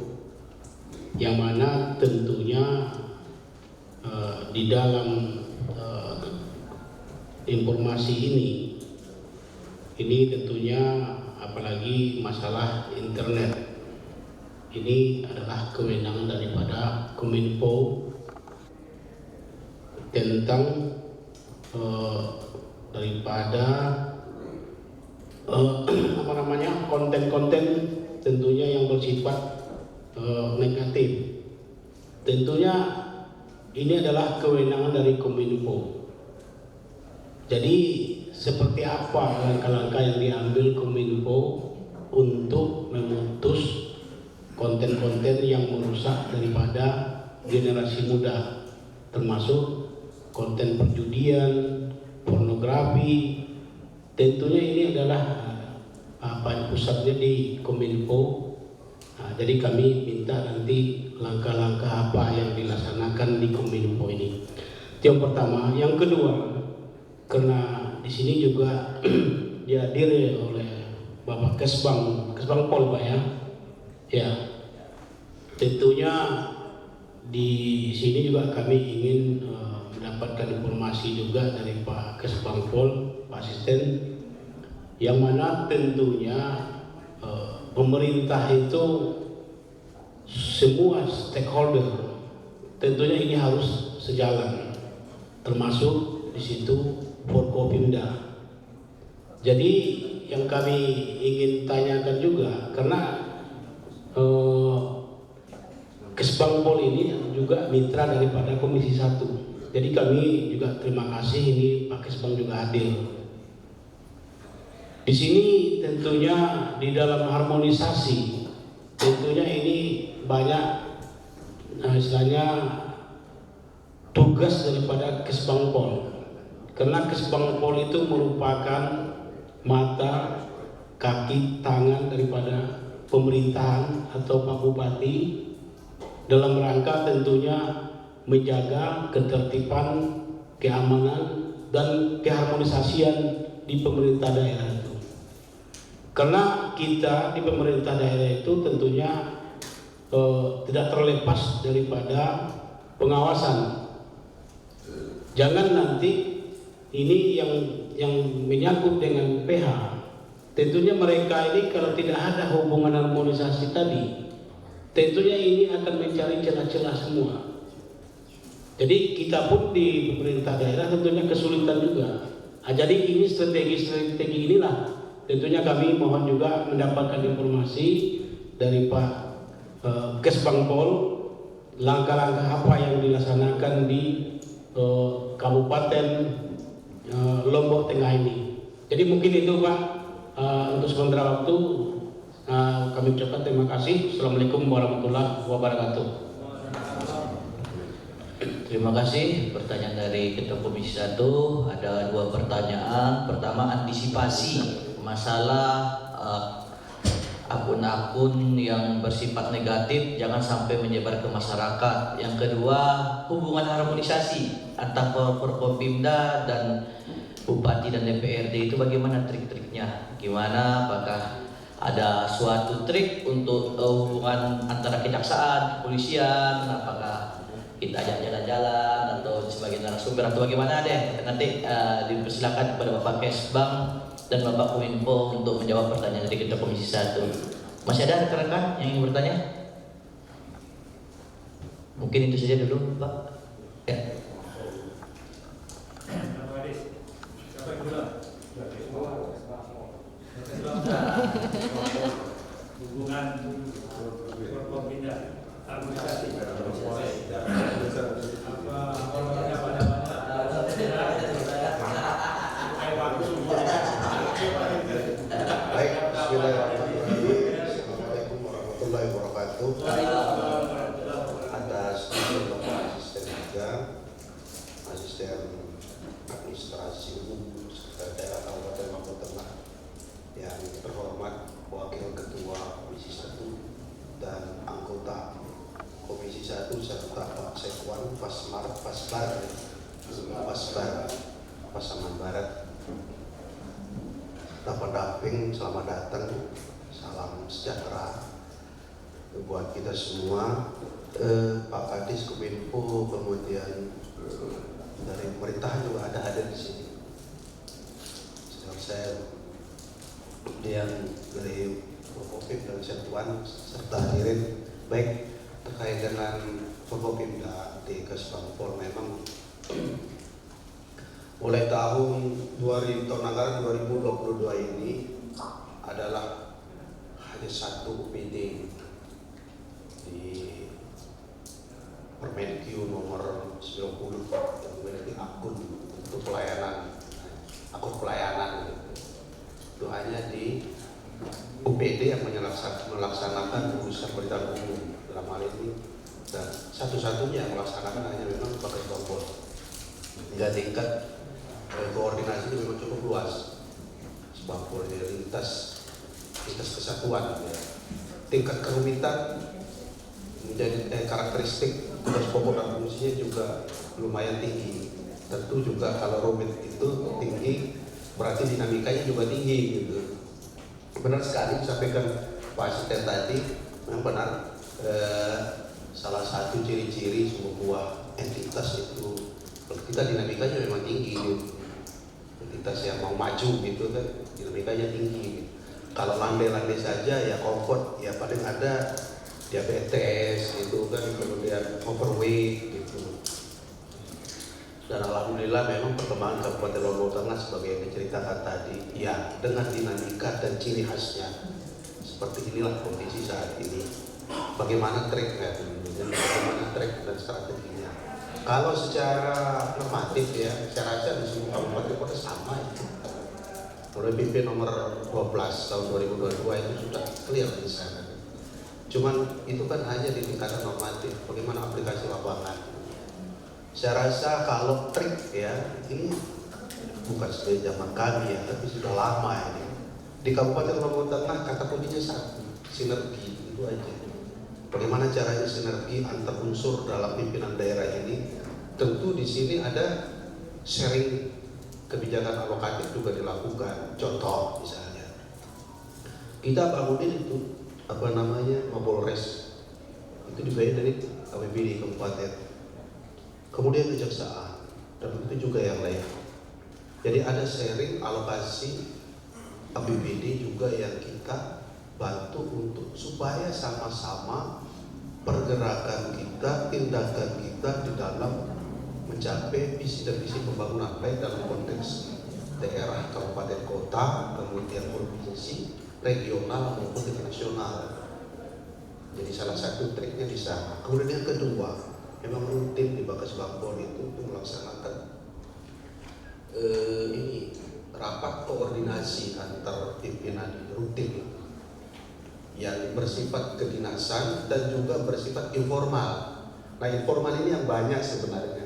yang mana tentunya di dalam informasi ini tentunya apalagi masalah internet ini adalah kewenangan daripada Kominfo tentang daripada konten-konten tentunya yang bersifat negatif. Tentunya ini adalah kewenangan dari Kominfo. Jadi seperti apa langkah-langkah yang diambil Kominfo untuk memutus konten-konten yang merusak daripada generasi muda, termasuk konten perjudian, pornografi. Tentunya ini adalah pusatnya di Kominfo. Jadi kami minta nanti langkah-langkah apa yang dilaksanakan di Kominfo ini. Itu yang pertama. Yang kedua, karena di sini juga dihadiri oleh Bapak Kesbang Pol, Pak ya. Ya, tentunya di sini juga kami ingin mendapatkan informasi juga dari Pak Kesbang Pol, Pak Asisten, yang mana tentunya pemerintah itu semua stakeholder tentunya ini harus sejalan, termasuk di situ Forkopimda. Jadi yang kami ingin tanyakan juga, karena Kesbangpol ini juga mitra daripada Komisi 1. Jadi kami juga terima kasih ini Pak Kesbang juga hadir. Di sini tentunya di dalam harmonisasi, tentunya ini banyak istilahnya tugas daripada Kesbangpol. Karena Kesbangpol itu merupakan mata, kaki, tangan daripada pemerintahan atau Pak Bupati dalam rangka tentunya menjaga ketertiban, keamanan, dan keharmonisasian di pemerintah daerah itu. Karena kita di pemerintah daerah itu tentunya tidak terlepas daripada pengawasan. Jangan nanti ini yang menyangkut dengan PH. Tentunya mereka ini kalau tidak ada hubungan harmonisasi tadi, tentunya ini akan mencari celah-celah semua. Jadi kita pun di pemerintah daerah tentunya kesulitan juga. Jadi ini strategi inilah tentunya kami mohon juga mendapatkan informasi dari Pak Kesbangpol, langkah-langkah apa yang dilaksanakan di Kabupaten Lombok Tengah ini. Jadi mungkin itu Pak, untuk sementara waktu kami ucapkan terima kasih. Assalamualaikum warahmatullahi wabarakatuh. Terima kasih. Pertanyaan dari Ketua Komisi 1, ada 2 pertanyaan. Pertama, antisipasi masalah akun-akun yang bersifat negatif jangan sampai menyebar ke masyarakat. Yang kedua, hubungan harmonisasi antara Forkopimda dan Bupati dan DPRD itu bagaimana trik-triknya? Gimana? Apakah ada suatu trik untuk hubungan antara kejaksaan, kepolisian? Apakah kita ajak jalan-jalan atau sebagai narasumber atau bagaimana deh? Nanti dipersilakan kepada Bapak Kesbang dan Bapak Kominfo untuk menjawab pertanyaan dari Ketua Komisi 1. Masih ada rekan-rekan yang ingin bertanya? Mungkin itu saja dulu, Pak. Ya. Hubungan Forkopimda, harmonisasi. Baik, bismillahirrahmanirrahim. Assalamualaikum warahmatullahi wabarakatuh. Atas Bapak Asisten juga, Asisten Administrasi Umum Daerah Kabupaten Lombok Tengah, yang terhormat Wakil Ketua Komisi 1 dan anggota Komisi 1 serta Pak Sekwan, Pasmar, Pasaman Barat. Pendamping, selamat datang, salam sejahtera buat kita semua. Pak Kadis Kominfo, kemudian dari pemerintah juga ada di sini. Saya kemudian dari Forkopimda dan Satuan serta hadirin. Baik, terkait dengan Forkopimda di Kesbangpol, memang mulai tahun anggaran 2022 ini adalah hanya 1 UPD di Permenkyu nomor 90 yang memiliki akun untuk akun pelayanan. Itu hanya di UPD yang melaksanakan urusan pemerintahan umum dalam hal ini, dan satu-satunya yang melaksanakan hanya memang Pak Kesbangpol. Hingga tingkat koordinasi itu memang cukup luas. Kesbangpol di lintas kesatuan, ya. Tingkat kerumitan menjadi karakteristik tugas pokok dan fungsinya juga lumayan tinggi. Tentu juga kalau rumit itu tinggi, berarti dinamikanya juga tinggi gitu. Benar sekali disampaikan Pak Asisten tadi, yang benar salah satu ciri-ciri sebuah entitas itu kalau kita dinamikanya memang tinggi gitu. Entitas yang mau maju gitu kan dinamikanya tinggi gitu. Kalau landai-landai saja ya comfort, ya paling ada diabetes gitu kan, kemudian overweight gitu. Dan alhamdulillah memang perkembangan Kabupaten Lombok Tengah sebagai yang diceritakan tadi, ya dengan dinamika dan ciri khasnya seperti inilah kondisi saat ini. Bagaimana tracknya, bagaimana track dan strateginya. Kalau secara normatif ya, saya rasa di semua kabupaten kota sama itu. Mulai PP nomor 12 tahun 2022 itu sudah clear di sana. Cuman itu kan hanya di tingkatan normatif, bagaimana aplikasi lapangan. Saya rasa kalau trik ya, ini bukan sejak zaman kami ya, tapi sudah lama ini. Di Kabupaten Lombok Tengah kata kuncinya satu, sinergi, itu aja. Bagaimana caranya sinergi antar unsur dalam pimpinan daerah ini? Tentu di sini ada sharing kebijakan alokatif juga dilakukan. Contoh misalnya, kita bangunin itu Mapolres, itu dibayar dari APBD Kabupaten. Kemudian kejaksaan, dan begitu juga yang lain. Jadi ada sharing alokasi APBD juga yang kita bantu untuk supaya sama-sama pergerakan kita, tindakan kita di dalam mencapai visi dan misi pembangunan baik dalam konteks daerah, kabupaten, kota, kemudian provinsi, regional maupun internasional. Jadi salah satu triknya di sana. Kemudian yang kedua, memang rutin di Bakas Bangpol itu melaksanakan ini rapat koordinasi antar pimpinan rutin yang bersifat kedinasan dan juga bersifat informal. Nah informal ini yang banyak sebenarnya.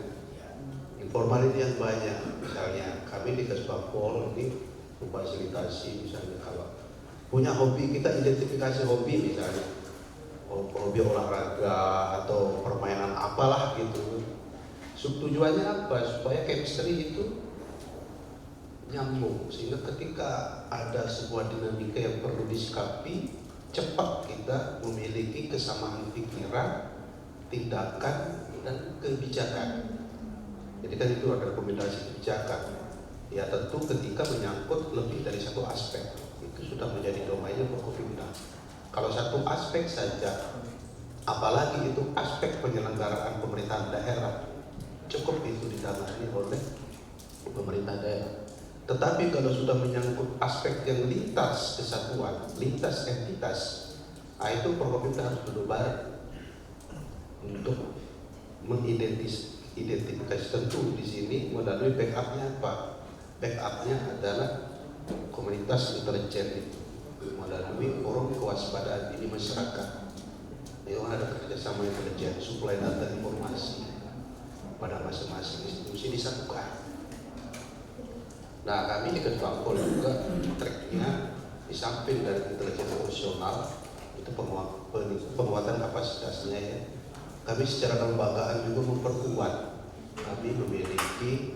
Informal ini yang banyak. Misalnya kami di Kasbangpol ini memfasilitasi misalnya kalau punya hobi, kita identifikasi hobi misalnya. Hobi olahraga atau permainan apalah gitu. Tujuannya apa? Supaya chemistry itu nyambung, sehingga ketika ada sebuah dinamika yang perlu disikapi, cepat kita memiliki kesamaan pikiran, tindakan, dan kebijakan. Jadi kan itu ada rekomendasi kebijakan. Ya tentu ketika menyangkut lebih dari satu aspek, itu sudah menjadi domainnya Forkopimda. Kalau satu aspek saja, apalagi itu aspek penyelenggaraan pemerintahan daerah, cukup itu ditangani oleh pemerintah daerah. Tetapi kalau sudah menyangkut aspek yang lintas kesatuan, lintas entitas, itu Forkopimda harus duduk bareng untuk mengidentifikasi. Tentu di sini melalui backupnya apa? Backupnya adalah komunitas intelijen itu, melalui forum kewaspadaan dini masyarakat. Yang ada kerjasama intelijen, suplai data informasi pada masing-masing institusi disatukan. Nah kami di Kasbangpol juga tracknya di samping dari intelijen profesional itu penguatan kapasitasnya ya. Kami secara kelembagaan juga memperkuat. Kami memiliki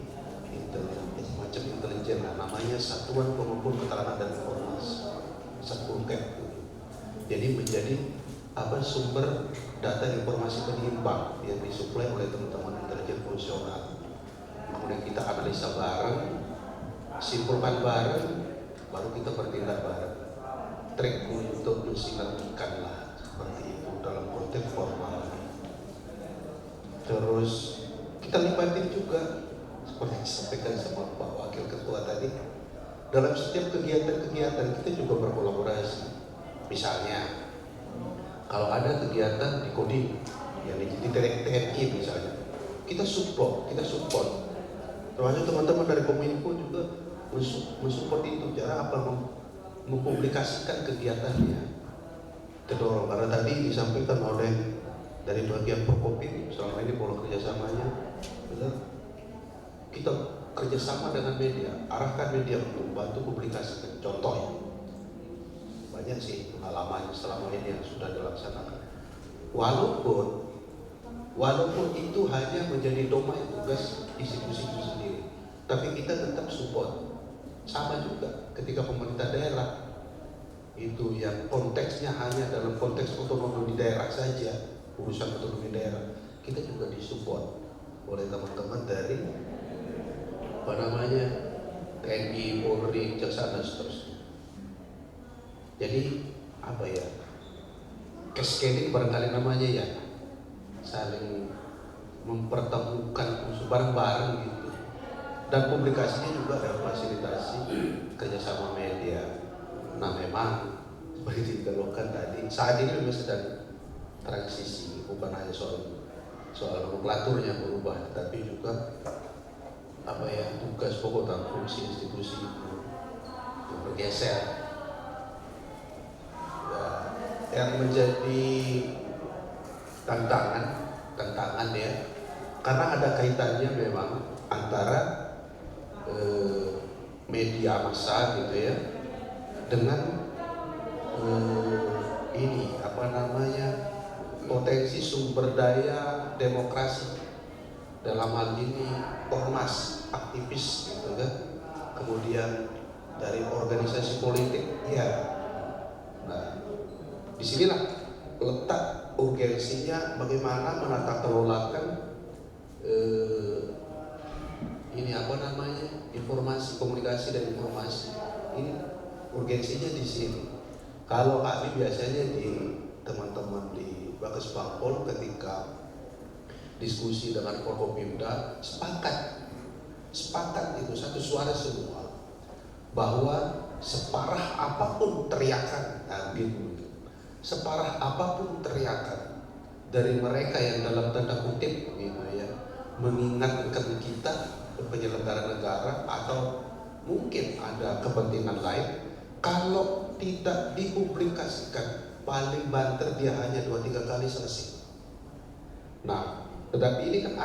semacam intelijen, namanya Satuan Pengumpul Keterangan dan Informasi, Satpolkep. Jadi menjadi sumber data informasi penyeimbang yang disuplai oleh teman-teman intelijen profesional. Kemudian kita analisa bareng, simpulkan bareng, baru kita bertindak bareng. Trik untuk mensinergikan lah seperti itu dalam konteks formal. Terus kita libatin juga seperti disampaikan sama Pak Wakil Ketua tadi, dalam setiap kegiatan-kegiatan kita juga berkolaborasi. Misalnya kalau ada kegiatan di Kodim yang di TNI misalnya, kita support. Termasuk teman-teman dari Kominfo juga mensupport itu. Cara apa? Mempublikasikan kegiatannya. Kita dorong, karena tadi disampaikan oleh dari bagian Forkopim selama ini pola kerjasamanya, kita kerjasama dengan media, arahkan media untuk bantu publikasikan. Contoh banyak sih pengalaman selama ini yang sudah dilaksanakan. walaupun itu hanya menjadi domain tugas institusi itu sendiri, tapi kita tetap support. Sama juga ketika pemerintah daerah itu yang konteksnya hanya dalam konteks otonomi di daerah saja, urusan otonomi daerah, kita juga disupport oleh teman-teman dari TNI, Polri, Jaksa dan seterusnya. Jadi cascading barangkali namanya ya, saling mempertemukan unsur bareng-bareng gitu. Dan publikasinya juga ada fasilitasi kerjasama media. Nah memang seperti dikeluhkan tadi, saat ini memang sedang transisi, bukan hanya soal nomenklaturnya berubah, tapi juga tugas pokok dan fungsi institusi itu bergeser. Yang menjadi tantangan ya, karena ada kaitannya memang antara media massa gitu ya dengan potensi sumber daya demokrasi, dalam hal ini ormas aktivis gitu kan, kemudian dari organisasi politik ya. Nah disinilah letak urgensinya bagaimana menata kelolakan informasi, komunikasi dan informasi. Ini urgensinya di sini. Kalau kami biasanya di teman-teman di Bakes Bangpol ketika diskusi dengan Forkopimda sepakat itu satu suara semua bahwa separah apapun teriakan, separah apapun teriakan dari mereka yang dalam tanda kutip gitu ya mengingatkan kita penyelenggara negara atau mungkin ada kepentingan lain, kalau tidak dipublikasikan paling banter dia hanya 2-3 kali selesai. Nah, tetapi ini kan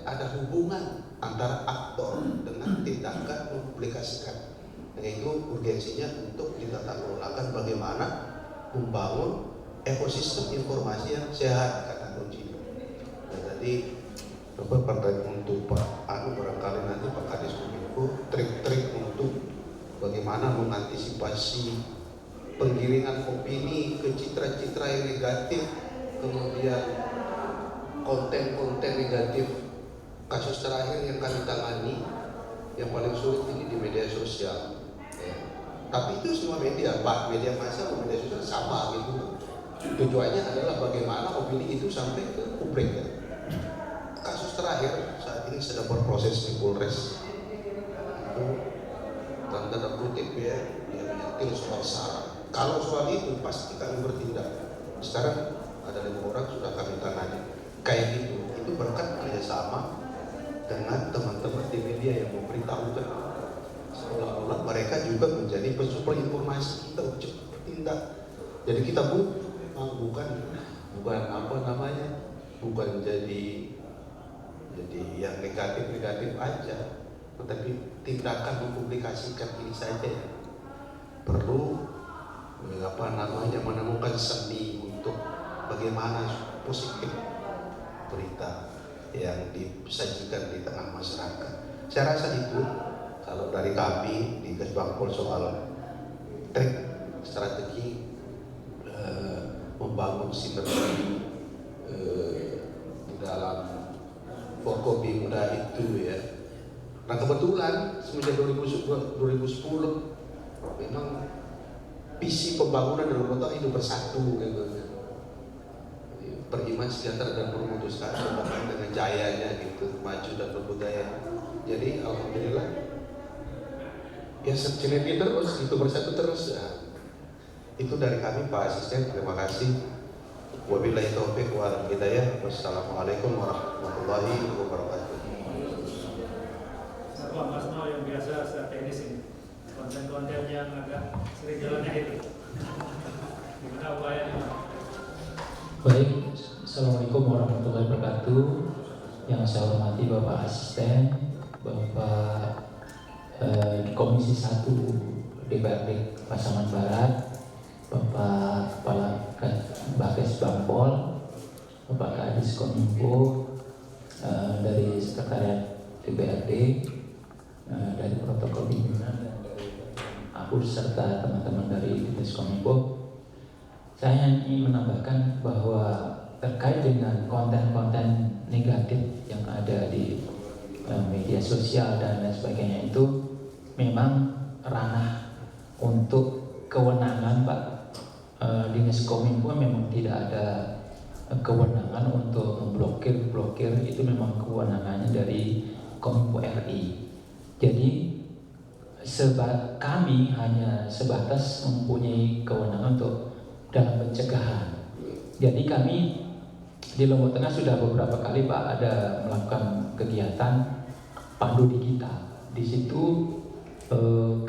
ada hubungan antara aktor dengan tindakan mempublikasikan. Yaitu urgensinya untuk ditata kelolakan bagaimana membangun ekosistem informasi yang sehat, kata kunci. Dan tadi partai untuk Pak barangkali nanti Pak Kadis Kominfo trik-trik untuk bagaimana mengantisipasi penggiringan opini ke citra-citra yang negatif, kemudian konten-konten negatif. Kasus terakhir yang kami tangani yang paling sulit ini di media sosial ya. Tapi itu semua media, media massa dan media sosial sama gitu. Tujuannya adalah bagaimana opini itu sampai ke publik ya. Kasus terakhir saat ini sedang berproses di Polres itu tanda kutip ya, dia menyentil soal SARA. Kalau soal itu pasti kami bertindak. Sekarang ada 5 orang sudah kami tangani kayak gitu. Itu berkat kerjasama dengan teman-teman di media yang memberitahukan, seolah-olah mereka juga menjadi pensuplai informasi kita untuk bertindak. Jadi kita bukan jadi yang negatif aja, tetapi tindakan mempublikasikan ini saja ya. Perlu menemukan seni untuk bagaimana positif berita yang disajikan di tengah masyarakat. Saya rasa itu kalau dari kami di Kesbangpol soal trik strategi membangun sinergi di dalam Forkopimda itu ya. Nah kebetulan semenjak 2010 memang visi pembangunan dan kota itu bersatu gitu. Beriman sejahtera dan memutuskan dengan jayanya gitu, maju dan berbudaya. Jadi alhamdulillah ya sinergi terus itu, bersatu terus ya. Itu dari kami Pak Asisten, terima kasih. Wabillahi taufiq wal hidayah. Wassalamualaikum warahmatullahi wabarakatuh. Pak Mas Mau yang biasa secara teknis ini, konten-konten yang agak sering jalannya itu, gimana upayanya? Baik, Assalamualaikum warahmatullahi wabarakatuh. Yang saya hormati Bapak Asisten, Bapak Komisi 1 DPRD Pasaman Barat, Bapak Kepala Bakes Bangpol, Bapak Kadis Kominfo, dari Sekretariat DPRD, dari protokol pimpinan dan dari aku serta teman-teman dari Dinas Kominfo. Saya ingin menambahkan bahwa terkait dengan konten-konten negatif yang ada di media sosial dan lain sebagainya itu memang ranah untuk kewenangan Pak Dinas Kominfo. Memang tidak ada kewenangan untuk memblokir, itu memang kewenangannya dari Kominfo RI. Jadi kami hanya sebatas mempunyai kewenangan untuk dalam pencegahan. Jadi kami di Lombok Tengah sudah beberapa kali Pak ada melakukan kegiatan pandu digital. Di situ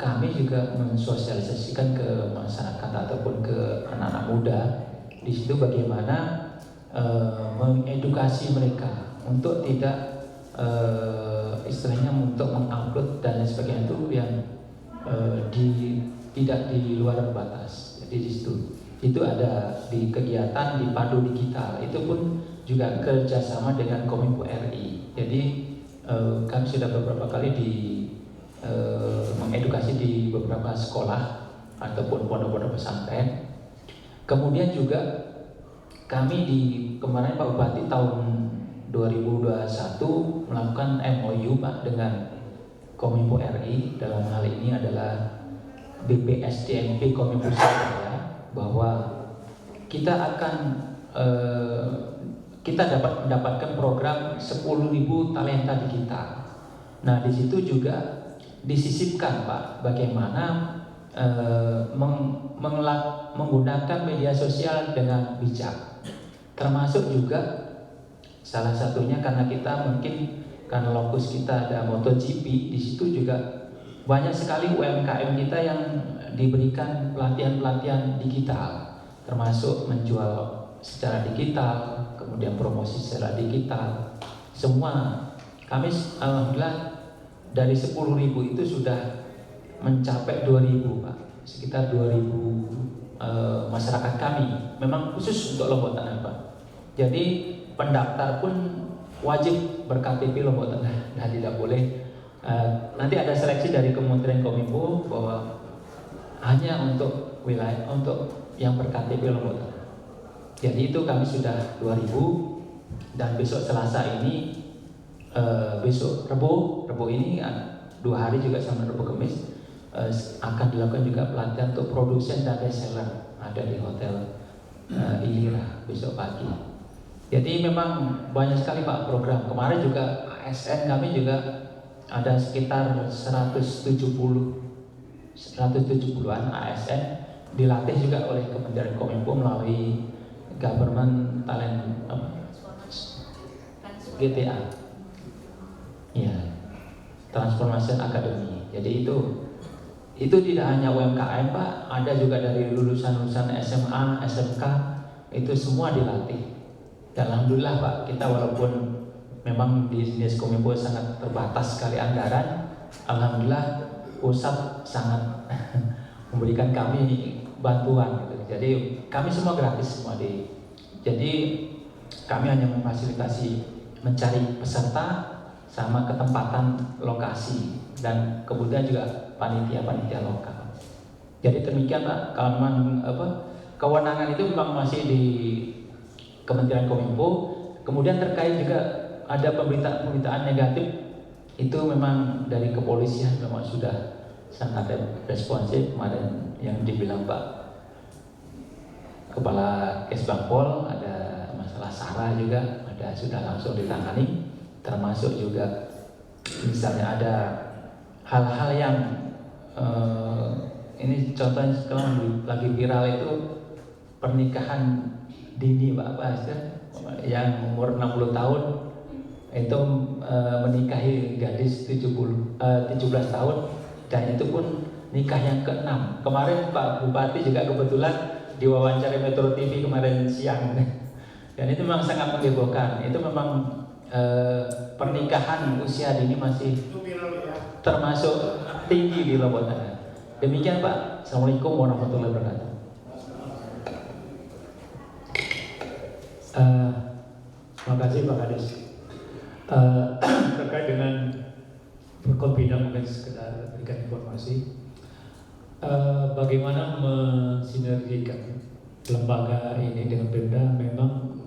kami juga mensosialisasikan ke masyarakat ataupun ke anak-anak muda di situ bagaimana mengedukasi mereka untuk tidak istilahnya untuk mengupload dan lain sebagainya itu yang tidak di luar batas. Jadi di situ itu ada di kegiatan di pandu digital, itu pun juga kerjasama dengan Kominfo RI. Jadi kami sudah beberapa kali mengedukasi di beberapa sekolah ataupun pondok-pondok pesantren. Kemudian juga kami kemarin Pak Bupati tahun 2021 melakukan MOU Pak dengan Kominfo RI, dalam hal ini adalah BPSDMP Kominfo Surabaya, bahwa kita akan kita dapat mendapatkan program 10.000 talenta digital. Nah, di situ juga disisipkan Pak bagaimana menggunakan media sosial dengan bijak. Termasuk juga salah satunya karena kita mungkin karena lokus kita ada MotoGP, di situ juga banyak sekali UMKM kita yang diberikan pelatihan-pelatihan digital, termasuk menjual secara digital, kemudian promosi secara digital. Semua kami alhamdulillah dari 10.000 itu sudah mencapai 2.000 Pak, sekitar 2.000 masyarakat kami, memang khusus untuk Lombok Tengah Pak. Jadi pendaftar pun wajib berKTP Lombok Tengah, nah tidak boleh nanti ada seleksi dari Kementerian Kominfo bahwa hanya untuk wilayah untuk yang berKTP Lombok Tengah. Jadi itu kami sudah 2.000 dan besok Selasa ini besok Rebo ini 2 hari juga sama Rebo Kamis akan dilakukan juga pelatihan untuk produsen dan reseller ada di Hotel Ilira besok pagi. Jadi memang banyak sekali Pak program. Kemarin juga ASN kami juga ada sekitar 170-an ASN dilatih juga oleh Kementerian Kominfo melalui Government Talent GTA, ya, Transformation Academy. Jadi itu tidak hanya UMKM Pak, ada juga dari lulusan-lulusan SMA, SMK, itu semua dilatih. Dan alhamdulillah Pak, kita walaupun memang di Dinas Kominfo sangat terbatas sekali anggaran, alhamdulillah pusat sangat memberikan kami bantuan gitu. Jadi kami semua gratis semua jadi kami hanya memfasilitasi mencari peserta sama ketempatan lokasi dan kemudian juga panitia-panitia lokal. Jadi demikian Pak, kalau memang kewenangan itu memang masih di Kementerian Kominfo. Kemudian terkait juga ada pemberitaan negatif itu memang dari kepolisian memang sudah sangat responsif. Kemarin yang dibilang Pak Kepala Kesbangpol ada masalah SARA juga sudah langsung ditangani, termasuk juga misalnya ada hal-hal yang ini contohnya sekarang lagi viral itu pernikahan dini Pak yang umur 60 tahun itu menikahi gadis 17 tahun dan itu pun nikah yang ke-6. Kemarin Pak Bupati juga kebetulan diwawancara Metro TV kemarin siang dan itu memang sangat menghebohkan. Itu memang pernikahan usia dini masih termasuk tinggi di Lombok Tengah. Demikian Pak. Assalamualaikum warahmatullahi wabarakatuh. Terima kasih Pak Kades. Terkait dengan Forkompinda mungkin sekedar berikan informasi bagaimana mensinergikan lembaga ini dengan Pemda. Memang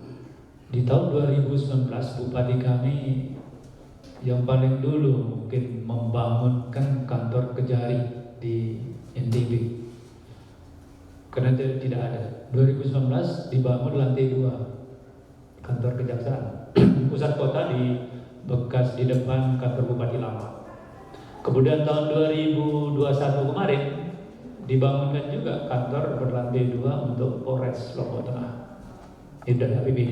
di tahun 2019 Bupati kami yang paling dulu mungkin membangunkan kantor Kejari di NTB. Karena tidak ada. 2019 dibangun lantai 2 kantor kejaksaan pusat kota di bekas di depan kantor Bupati lama. Kemudian tahun 2021 kemarin dibangunkan juga kantor berlantai 2 untuk Polres Lombok Tengah. Itu dari APBD.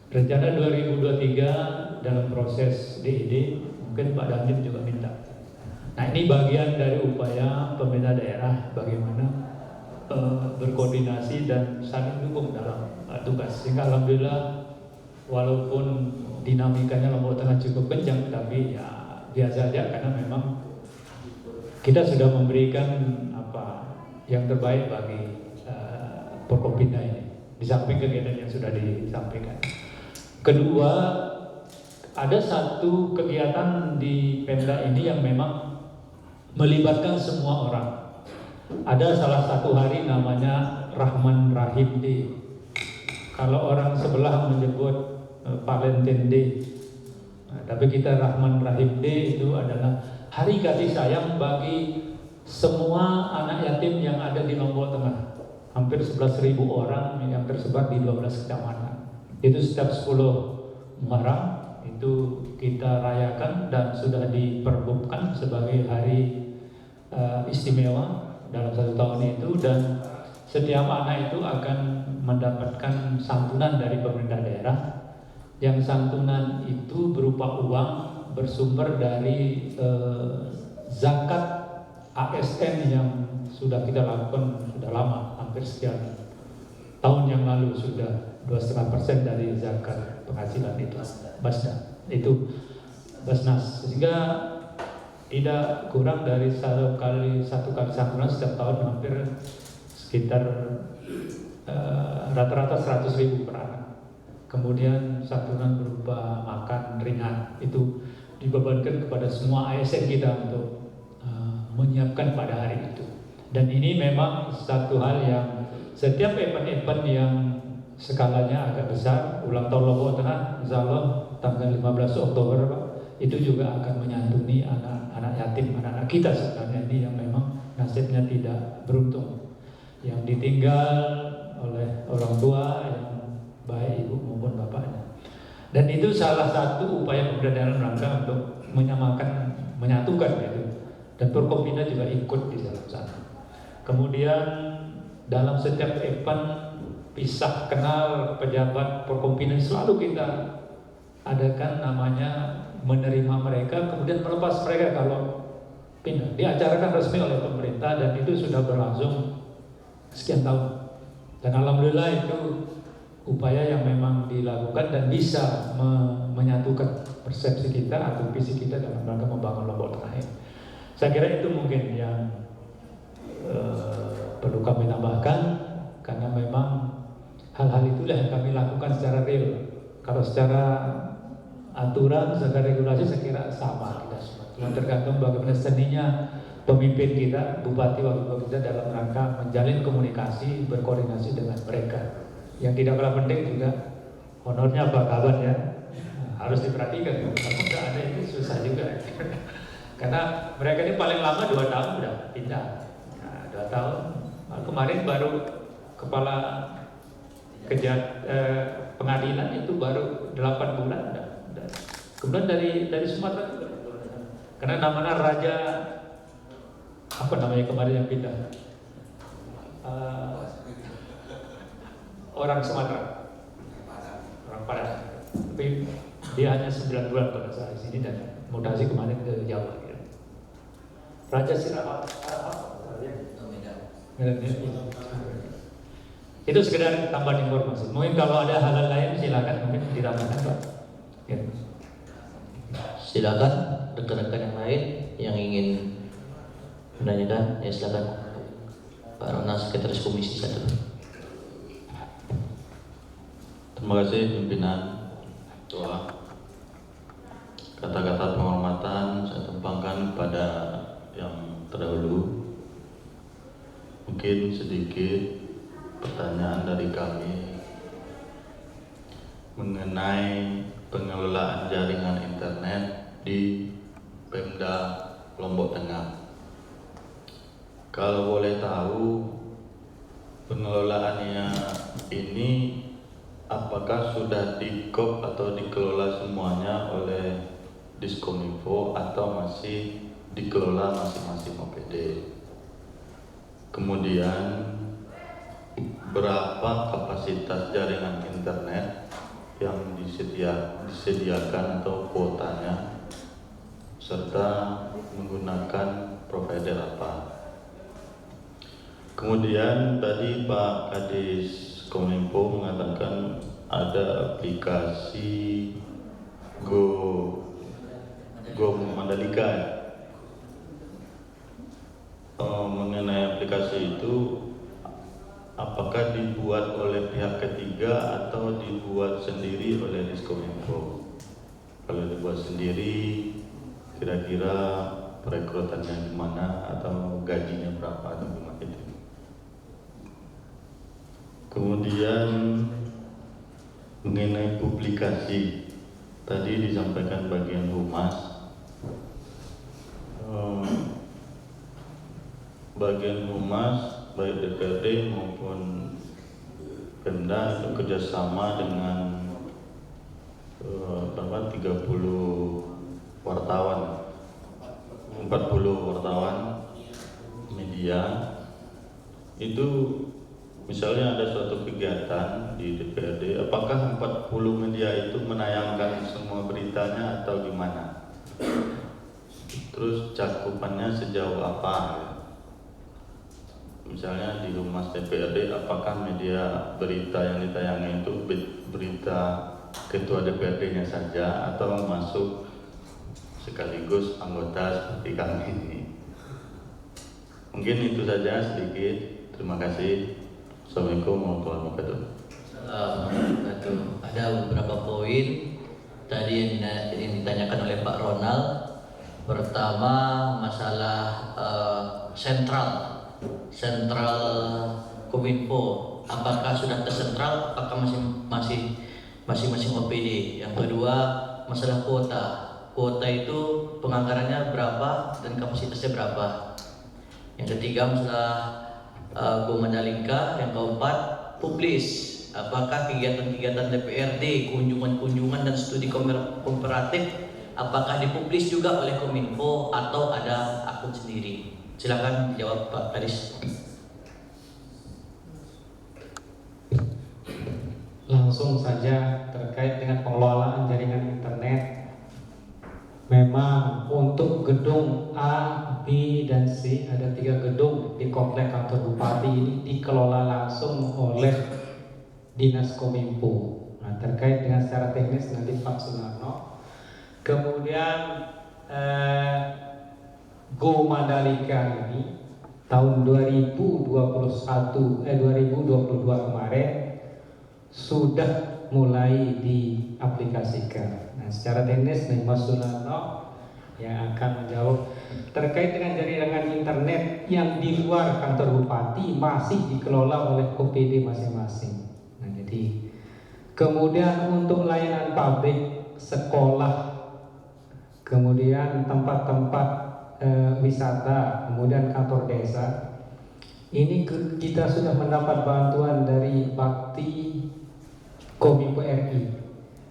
Rencana 2023 dalam proses DID mungkin Pak Dandim juga minta. Nah ini bagian dari upaya pemerintah daerah bagaimana berkoordinasi dan saling dukung dalam tugas. Sehingga alhamdulillah walaupun dinamikanya Lombok Tengah cukup kencang, tapi ya biasa aja karena memang kita sudah memberikan apa yang terbaik bagi Forkompinda ini. Di samping kegiatan yang sudah disampaikan. Kedua, ada satu kegiatan di Pemda ini yang memang melibatkan semua orang. Ada salah satu hari namanya Rahman Rahim Day. Kalau orang sebelah menyebut Valentine Day, tapi kita Rahman Rahim Day itu adalah hari kasih sayang bagi semua anak yatim yang ada di Lombok Tengah. Hampir 11.000 orang yang tersebar di 12 kecamatan. Itu setiap 10 Muharram itu kita rayakan dan sudah diperbukkan sebagai hari istimewa dalam 1 tahun itu, dan setiap anak itu akan mendapatkan santunan dari pemerintah daerah. Yang santunan itu berupa uang bersumber dari zakat ASN yang sudah kita lakukan sudah lama, hampir sekian tahun yang lalu, sudah 2,5% dari zakat penghasilan itu Basnas, sehingga tidak kurang dari satu kali santunan setiap tahun, hampir sekitar rata-rata 100.000 per anak. Kemudian santunan berupa makan ringan itu dibebankan kepada semua ASN kita untuk menyiapkan pada hari itu. Dan ini memang satu hal yang setiap event-event yang skalanya agak besar, ulang tahun Lombok Tengah, insya Allah tanggal 15 Oktober Pak, itu juga akan menyantuni anak-anak yatim, anak-anak kita sebenarnya ini yang memang nasibnya tidak beruntung, yang ditinggal oleh orang tua yang baik ibu maupun bapaknya. Dan itu salah satu upaya pemerintah dalam rangka untuk menyatukan itu. Dan Forkompinda juga ikut di dalam sana. Kemudian dalam setiap event pisah kenal pejabat Forkompinda selalu kita adakan namanya menerima mereka, kemudian melepas mereka kalau pindah. Diacarakan resmi oleh pemerintah dan itu sudah berlangsung sekian tahun. Dan alhamdulillah itu upaya yang memang dilakukan dan bisa menyatukan persepsi kita atau visi kita dalam rangka membangun Lombok Tengah ini. Saya kira itu mungkin yang perlu kami tambahkan, karena memang hal-hal itulah yang kami lakukan secara real. Kalau secara aturan, secara regulasi saya kira sama kita semua. Cuma tergantung bagaimana seninya pemimpin kita, bupati, wakil bupati kita dalam rangka menjalin komunikasi, berkoordinasi dengan mereka. Yang tidak kalah penting juga honornya apa kabarnya harus diperhatikan. Kalau nggak ada itu susah juga. Karena mereka ini paling lama 2 tahun sudah pindah. Nah, 2 tahun. Kemarin baru kepala pengadilan itu baru 8 bulan. Kemudian dari Sumatera juga. Karena namanya Raja apa namanya kemarin yang pindah? Orang Sumatera, orang Padang. Tapi dia hanya 9 bulan pada saat di sini dan mutasi kemarin ke Jawa. Raja Sirahat. Itu sekedar tambahan informasi. Mungkin kalau ada hal-hal lain silakan mungkin ditambahkan Pak. Ya. Silakan rekan-rekan yang lain yang ingin menanyakan, ya silakan Pak Rana, Sekretaris Komisi 1. Terima kasih pimpinan. Doa. Kata-kata penghormatan saya tumpangkan kepada yang terdahulu. Mungkin sedikit pertanyaan dari kami mengenai pengelolaan jaringan internet di Pemda Lombok Tengah. Kalau boleh tahu, pengelolaannya ini apakah sudah di-kop atau dikelola semuanya oleh Diskominfo atau masih dikelola masing-masing OPD? Kemudian berapa kapasitas jaringan internet yang disediakan atau kuotanya, serta menggunakan provider apa? Kemudian tadi Pak Kadis Kominfo mengatakan ada aplikasi Go Mandalika. Mengenai aplikasi itu, apakah dibuat oleh pihak ketiga atau dibuat sendiri oleh Diskominfo? Kalau dibuat sendiri, kira-kira perekrutannya gimana atau gajinya berapa atau gimana itu? Kemudian mengenai publikasi, tadi disampaikan bagian humas. Bagian humas baik DPRD maupun Pemda itu kerjasama dengan 30 wartawan, 40 wartawan media. Itu misalnya ada suatu kegiatan di DPRD, apakah 40 media itu menayangkan semua beritanya atau gimana? Terus cakupannya sejauh apa? Misalnya di Humas DPRD, apakah media berita yang ditayangi itu berita ketua DPRD-nya saja atau masuk sekaligus anggota seperti kami ini? Mungkin itu saja sedikit. Terima kasih. Assalamualaikum warahmatullahi wabarakatuh. Ada beberapa poin tadi yang ditanyakan oleh Pak Ronald. Pertama, masalah sentral Kominfo, apakah sudah tersentral, apakah masing-masing OPD. Yang kedua, masalah kuota itu penganggarannya berapa dan kapasitasnya berapa. Yang ketiga, masalah Go Mandalika. Yang keempat, publis, apakah kegiatan-kegiatan DPRD, kunjungan-kunjungan dan studi komparatif, apakah dipublis juga oleh Kominfo atau ada akun sendiri? Silakan jawab Pak Kadis. Langsung saja terkait dengan pengelolaan jaringan internet. Memang untuk gedung A, B, dan C, ada 3 gedung di komplek kantor bupati ini dikelola langsung oleh Dinas Kominfo. Nah, terkait dengan secara teknis nanti Pak Sunarno. Kemudian Go Mandalika ini tahun 2022 kemarin sudah mulai diaplikasikan. Nah, secara teknis nih Mas Sunarno yang akan menjawab terkait dengan jaringan internet yang di luar kantor bupati masih dikelola oleh OPD masing-masing. Nah, jadi kemudian untuk layanan pabrik, sekolah, kemudian tempat-tempat wisata, kemudian kantor desa, ini kita sudah mendapat bantuan dari Bakti Kominfo RI.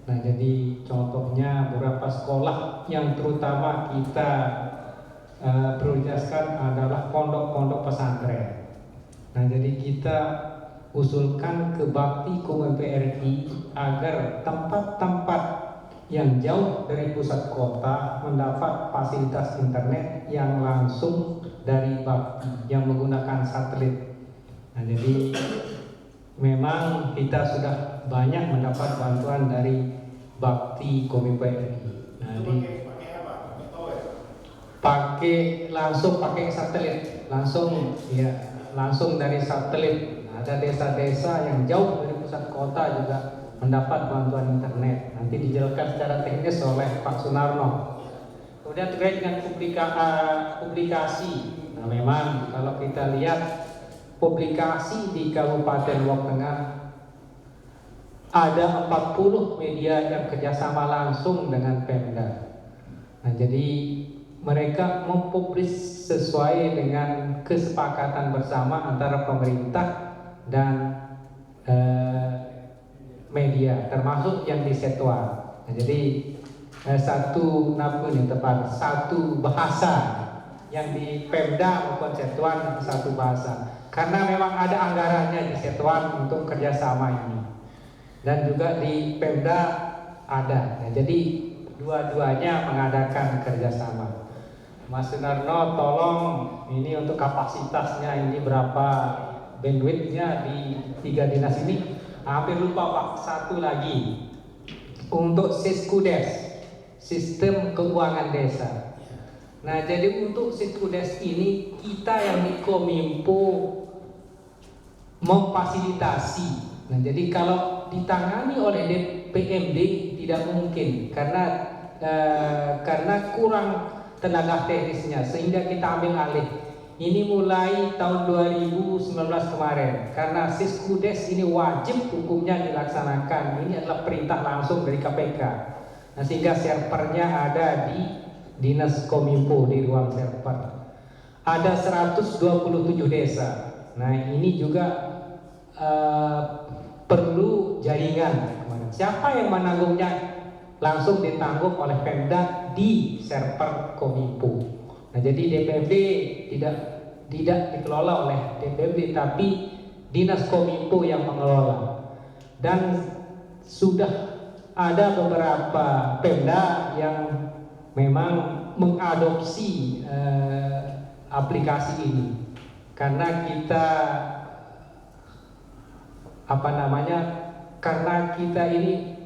Nah, jadi contohnya beberapa sekolah yang terutama kita prioritaskan adalah pondok-pondok pesantren. Nah, jadi kita usulkan ke Bakti Kominfo RI agar tempat-tempat yang jauh dari pusat kota mendapat fasilitas internet yang langsung dari Bakti yang menggunakan satelit. Nah, jadi memang kita sudah banyak mendapat bantuan dari Bakti Kominfo RI. Nah, pakai satelit langsung, ya, langsung dari satelit. Nah, ada desa-desa yang jauh dari pusat kota juga mendapat bantuan internet. Nanti dijelaskan secara teknis oleh Pak Sunarno. Kemudian terkait dengan publikasi. Nah, memang kalau kita lihat publikasi di Kabupaten Lombok Tengah ada 40 media yang kerjasama langsung dengan Pemda. Nah, jadi mereka mempublis sesuai dengan kesepakatan bersama antara pemerintah dan media, termasuk yang di Setuan. Nah, jadi satu bahasa yang di Pemda maupun Setuan satu bahasa. Karena memang ada anggarannya di Setuan untuk kerjasama ini, dan juga di Pemda ada. Nah, jadi dua-duanya mengadakan kerjasama. Mas Sunarno, tolong ini untuk kapasitasnya ini berapa bandwidthnya di 3 dinas ini. Hampir lupa Pak, satu lagi untuk Siskudes, sistem keuangan desa. Nah, jadi untuk Siskudes ini kita yang di Kominfo memfasilitasi. Nah, jadi kalau ditangani oleh PMD tidak mungkin karena kurang tenaga teknisnya, sehingga kita ambil alih. Ini mulai tahun 2019 kemarin, karena Siskudes ini wajib hukumnya dilaksanakan. Ini adalah perintah langsung dari KPK. Nah, sehingga servernya ada di Dinas Kominfo, di ruang server. Ada 127 desa. Nah, ini juga perlu jaringan. Siapa yang menanggungnya? Langsung ditanggung oleh Pemda di server Kominfo. Nah, jadi DPMD tidak dikelola oleh DPMD, tapi Dinas Kominfo yang mengelola. Dan sudah ada beberapa Pemda yang memang mengadopsi aplikasi ini, karena kita karena kita ini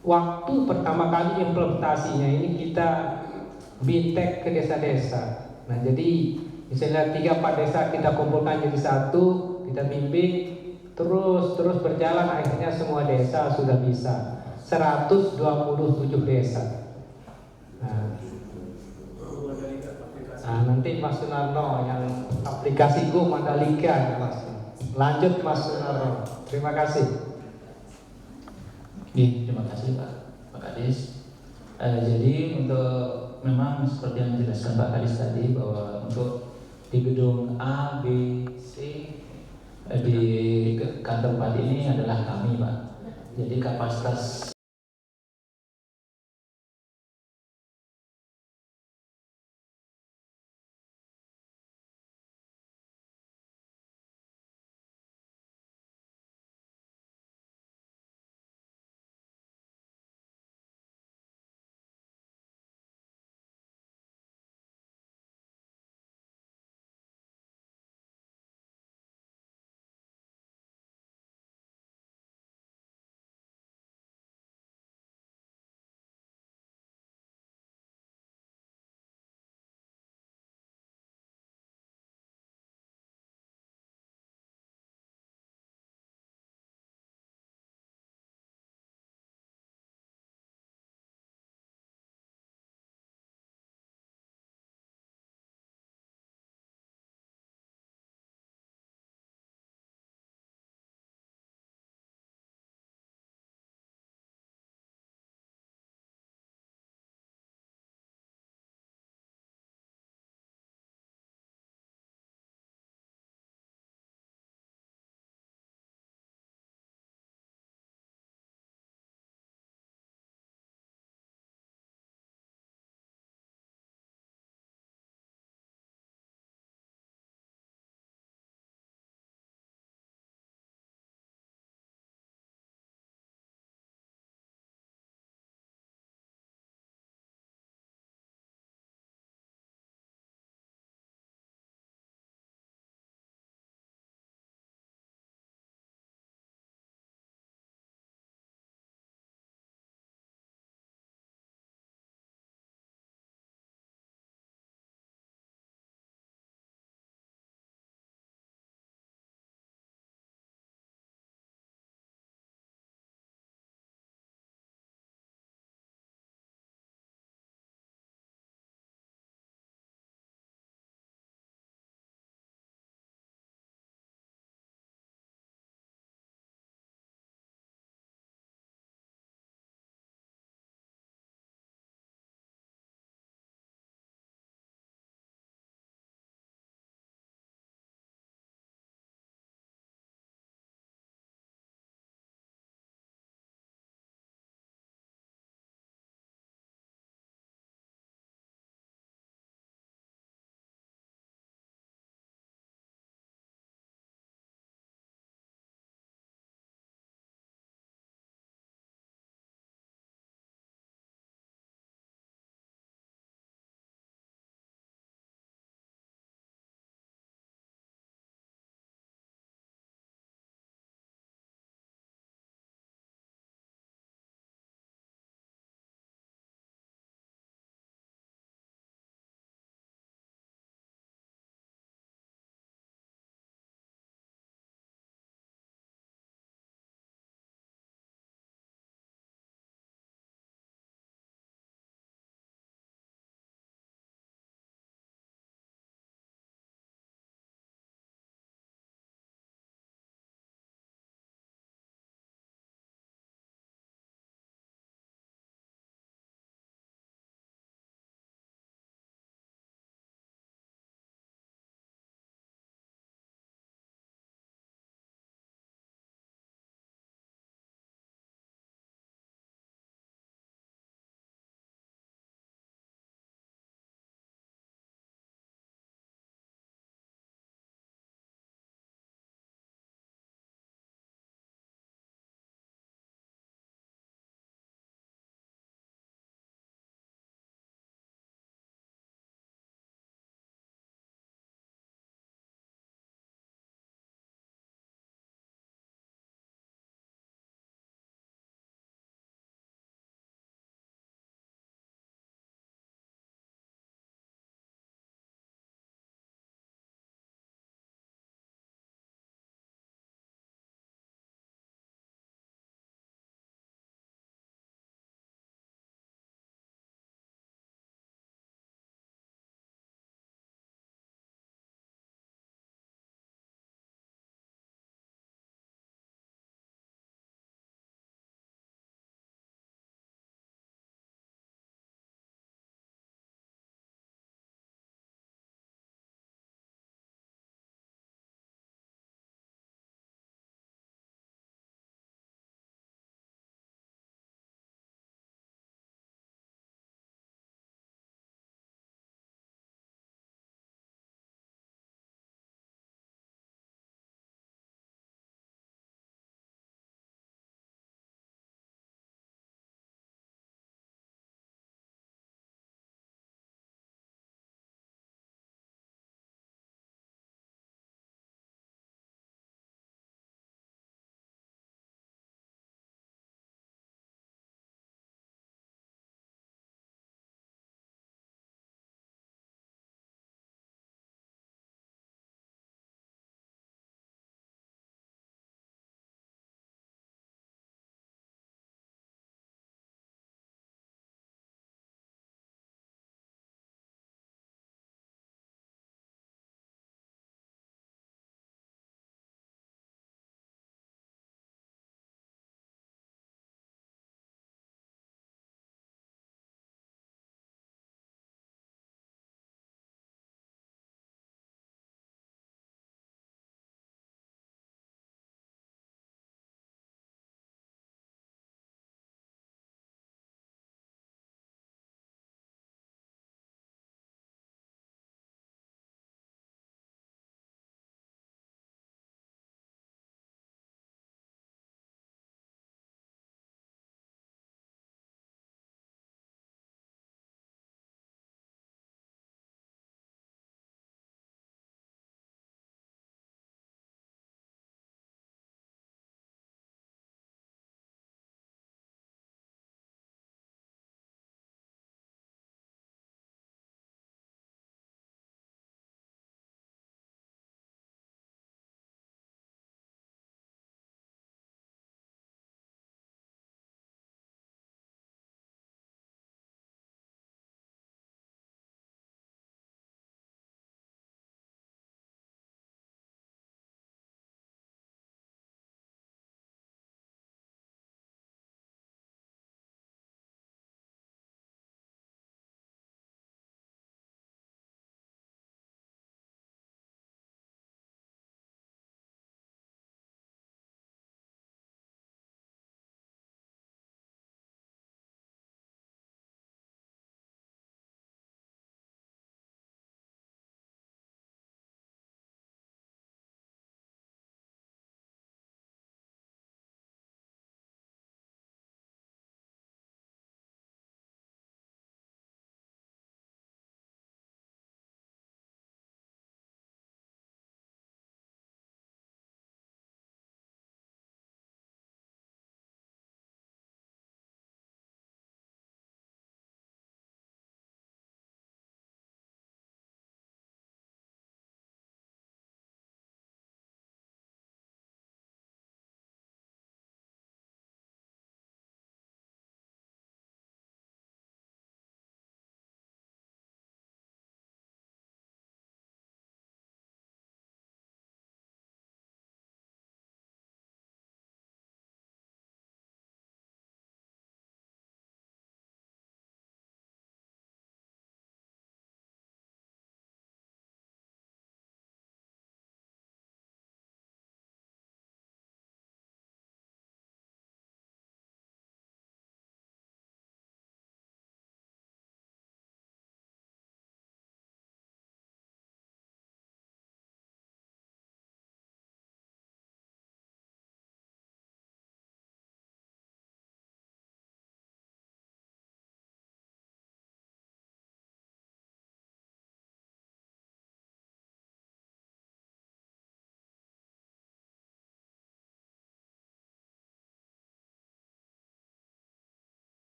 waktu pertama kali implementasinya ini kita bintek ke desa-desa. Nah, jadi misalnya 3-4 desa kita kumpulkan jadi satu, kita bimbing, terus berjalan, akhirnya semua desa sudah bisa. 127 desa. Nah, nanti Mas Sunarno yang aplikasi Go Mandalika, Mas. Lanjut Mas Sunarno. Terima kasih. Terima kasih Pak Kadis. Jadi untuk memang seperti yang dijelaskan Pak Kadis tadi, bahwa untuk di gedung A, B, C di kantor Bupati ini adalah kami Pak. Jadi kapasitas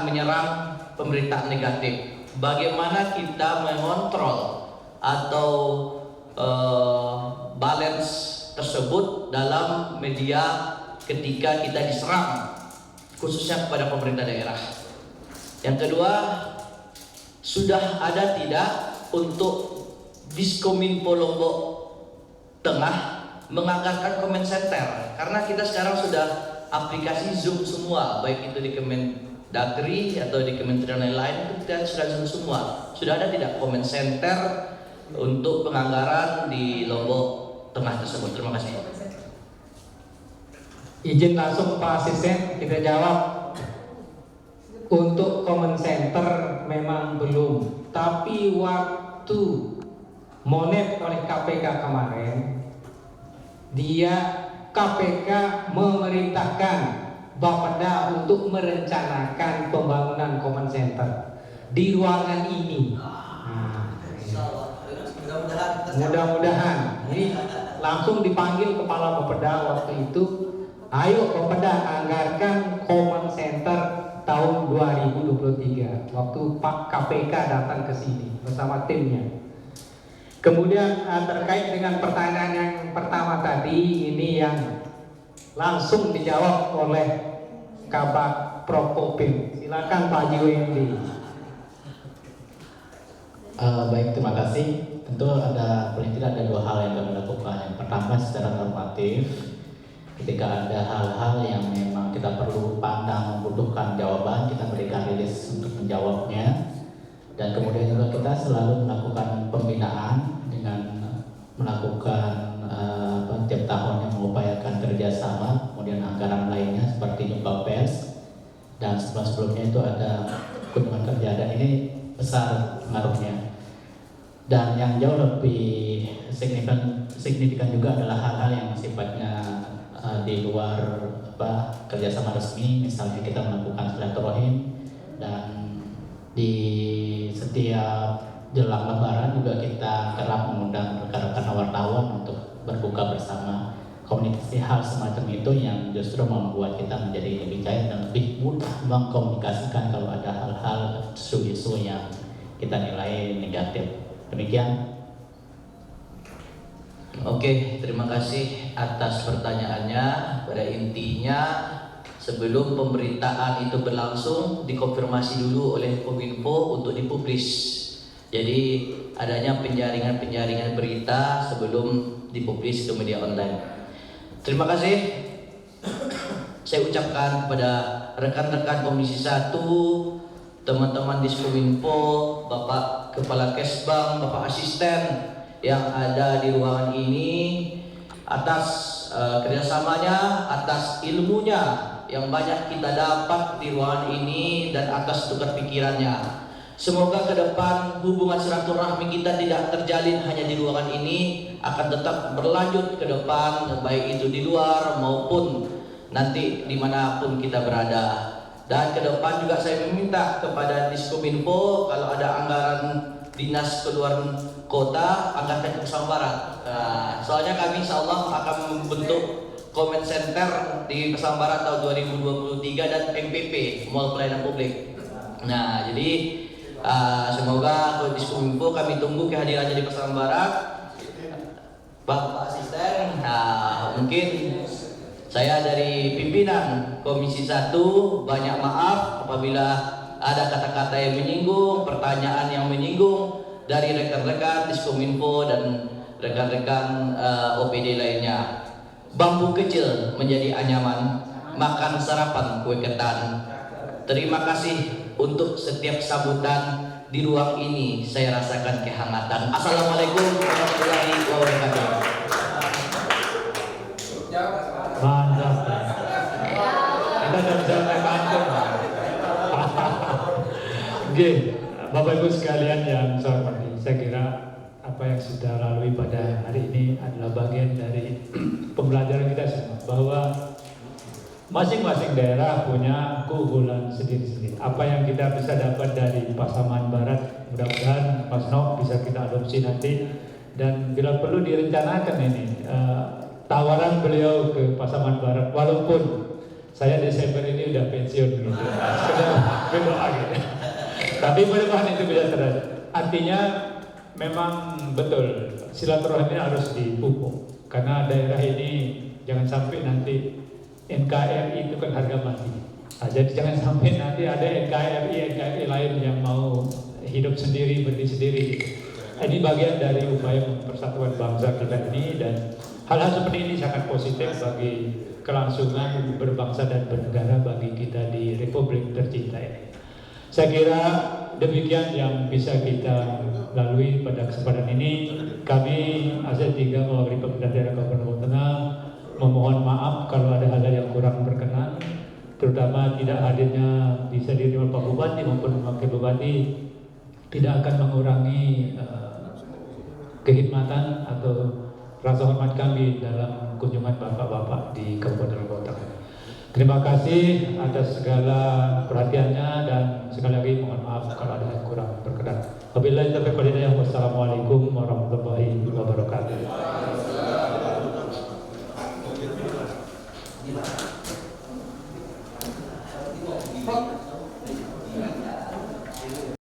menyerang pemberitaan negatif. Bagaimana kita mengontrol atau balance tersebut dalam media ketika kita diserang, khususnya kepada pemerintah daerah. Yang kedua, sudah ada tidak untuk Diskominfo Lombok Tengah menganggarkan comment center, karena kita sekarang sudah aplikasi Zoom semua, baik itu di Kemendagri atau di kementerian lain-lain, kita sudah Zoom semua. Sudah ada tidak comment center untuk penganggaran di Lombok Tengah tersebut? Terima kasih. Izin langsung Pak Asisten kita jawab. Untuk comment center memang belum, tapi waktu monet oleh KPK kemarin, dia KPK memerintahkan Bapeda untuk merencanakan pembangunan comment center di ruangan ini. Mudah-mudahan ini langsung dipanggil kepala Bapeda waktu itu, ayo Bapeda anggarkan comment center tahun 2023 waktu Pak KPK datang ke sini bersama timnya. Kemudian terkait dengan pertanyaan yang pertama tadi, ini yang langsung dijawab oleh Kabak Prokopim. Silakan Pak Jiwendi. Baik, terima kasih. Tentu paling tidak ada dua hal yang kami lakukan. Yang pertama secara normatif, ketika ada hal-hal yang memang kita perlu pandang membutuhkan jawaban, kita berikan rilis untuk menjawabnya. Dan kemudian juga kita selalu melakukan pembinaan dengan melakukan tiap tahunnya mengupayakan kerjasama, kemudian anggaran lainnya seperti jumpa pers, dan sebelum-sebelumnya itu ada kunjungan kerja, dan ini besar pengaruhnya. Dan yang jauh lebih signifikan juga adalah hal-hal yang sifatnya di luar kerjasama resmi. Misalnya kita melakukan silaturahim, dan di setiap jelang Lebaran juga kita kerap mengundang rekan-rekan wartawan untuk berbuka bersama. Komunikasi hal semacam itu yang justru membuat kita menjadi lebih cair dan lebih mudah mengkomunikasikan kalau ada hal-hal isu-isu yang kita nilai negatif. Demikian. Oke, terima kasih atas pertanyaannya. Pada intinya, sebelum pemberitaan itu berlangsung, dikonfirmasi dulu oleh Kominfo untuk dipublish. Jadi adanya penjaringan berita sebelum dipublish ke media online. Terima kasih. Saya ucapkan kepada rekan-rekan Komisi 1, teman-teman Diskominfo, Bapak Kepala Kesbang, Bapak Asisten yang ada di ruangan ini, atas kerjasamanya, atas ilmunya yang banyak kita dapat di ruangan ini, dan atas tukar pikirannya. Semoga ke depan hubungan silaturahmi kita tidak terjalin hanya di ruangan ini, akan tetap berlanjut ke depan, baik itu di luar maupun nanti dimanapun kita berada. Dan ke depan juga saya meminta kepada Diskominfo, kalau ada anggaran dinas keluar kota, anggarkan ke Pesang Barat. Soalnya kami insya Allah akan membentuk comment center di Pesang Barat tahun 2023 dan MPP, Mall Pelayanan Publik. Nah, jadi semoga untuk Diskominfo kami tunggu kehadirannya di Pesang Barat, Bapak Asisten. Mungkin saya dari pimpinan Komisi 1 banyak maaf apabila ada kata-kata yang menyinggung, pertanyaan yang menyinggung dari rekan-rekan Diskominfo dan rekan-rekan OPD lainnya. Bambu kecil menjadi anyaman, makan sarapan kue ketan. Terima kasih untuk setiap sambutan di ruang ini, saya rasakan kehangatan. Assalamualaikum warahmatullahi wabarakatuh. Mantap. Kita sudah bisa mulai pantun. Oke, Bapak Ibu sekalian yang saya hormati, saya kira apa yang sudah lalui pada hari ini adalah bagian dari pembelajaran kita semua, bahwa masing-masing daerah punya keunggulan sendiri-sendiri. Apa yang kita bisa dapat dari Pasaman Barat, mudah-mudahan Mas Nok bisa kita adopsi nanti, dan bila perlu direncanakan ini tawaran beliau ke Pasaman Barat, walaupun saya Desember ini udah pensiun gitu. Sudah berdoa gitu. Tapi mudah-mudahan itu bisa terjadi. Artinya memang betul silaturahmi harus dipupuk karena daerah ini jangan sampai nanti NKRI itu kan harga mati. Nah, jadi jangan sampai nanti ada NKRI lain yang mau hidup sendiri, berdiri sendiri. Ini bagian dari upaya persatuan bangsa kita ini, dan hal-hal seperti ini sangat positif bagi kelangsungan berbangsa dan bernegara bagi kita di Republik tercinta ini. Saya kira demikian yang bisa kita lalui pada kesempatan ini. Kami AZ3 mewakili pemerintah daerah Kabupaten Lombok Tengah memohon maaf kalau ada hal-hal yang kurang berkenan, terutama tidak hadirnya bisa diterima Pak Bupati maupun Wakil Bupati tidak akan mengurangi kehormatan atau rasa hormat kami dalam kunjungan bapak-bapak di Kabupaten Lombok Tengah. Terima kasih atas segala perhatiannya dan sekali lagi mohon maaf kalau ada yang kurang berkenan. Wabillahi taufiq wal hidayah. Wassalamualaikum warahmatullahi wabarakatuh.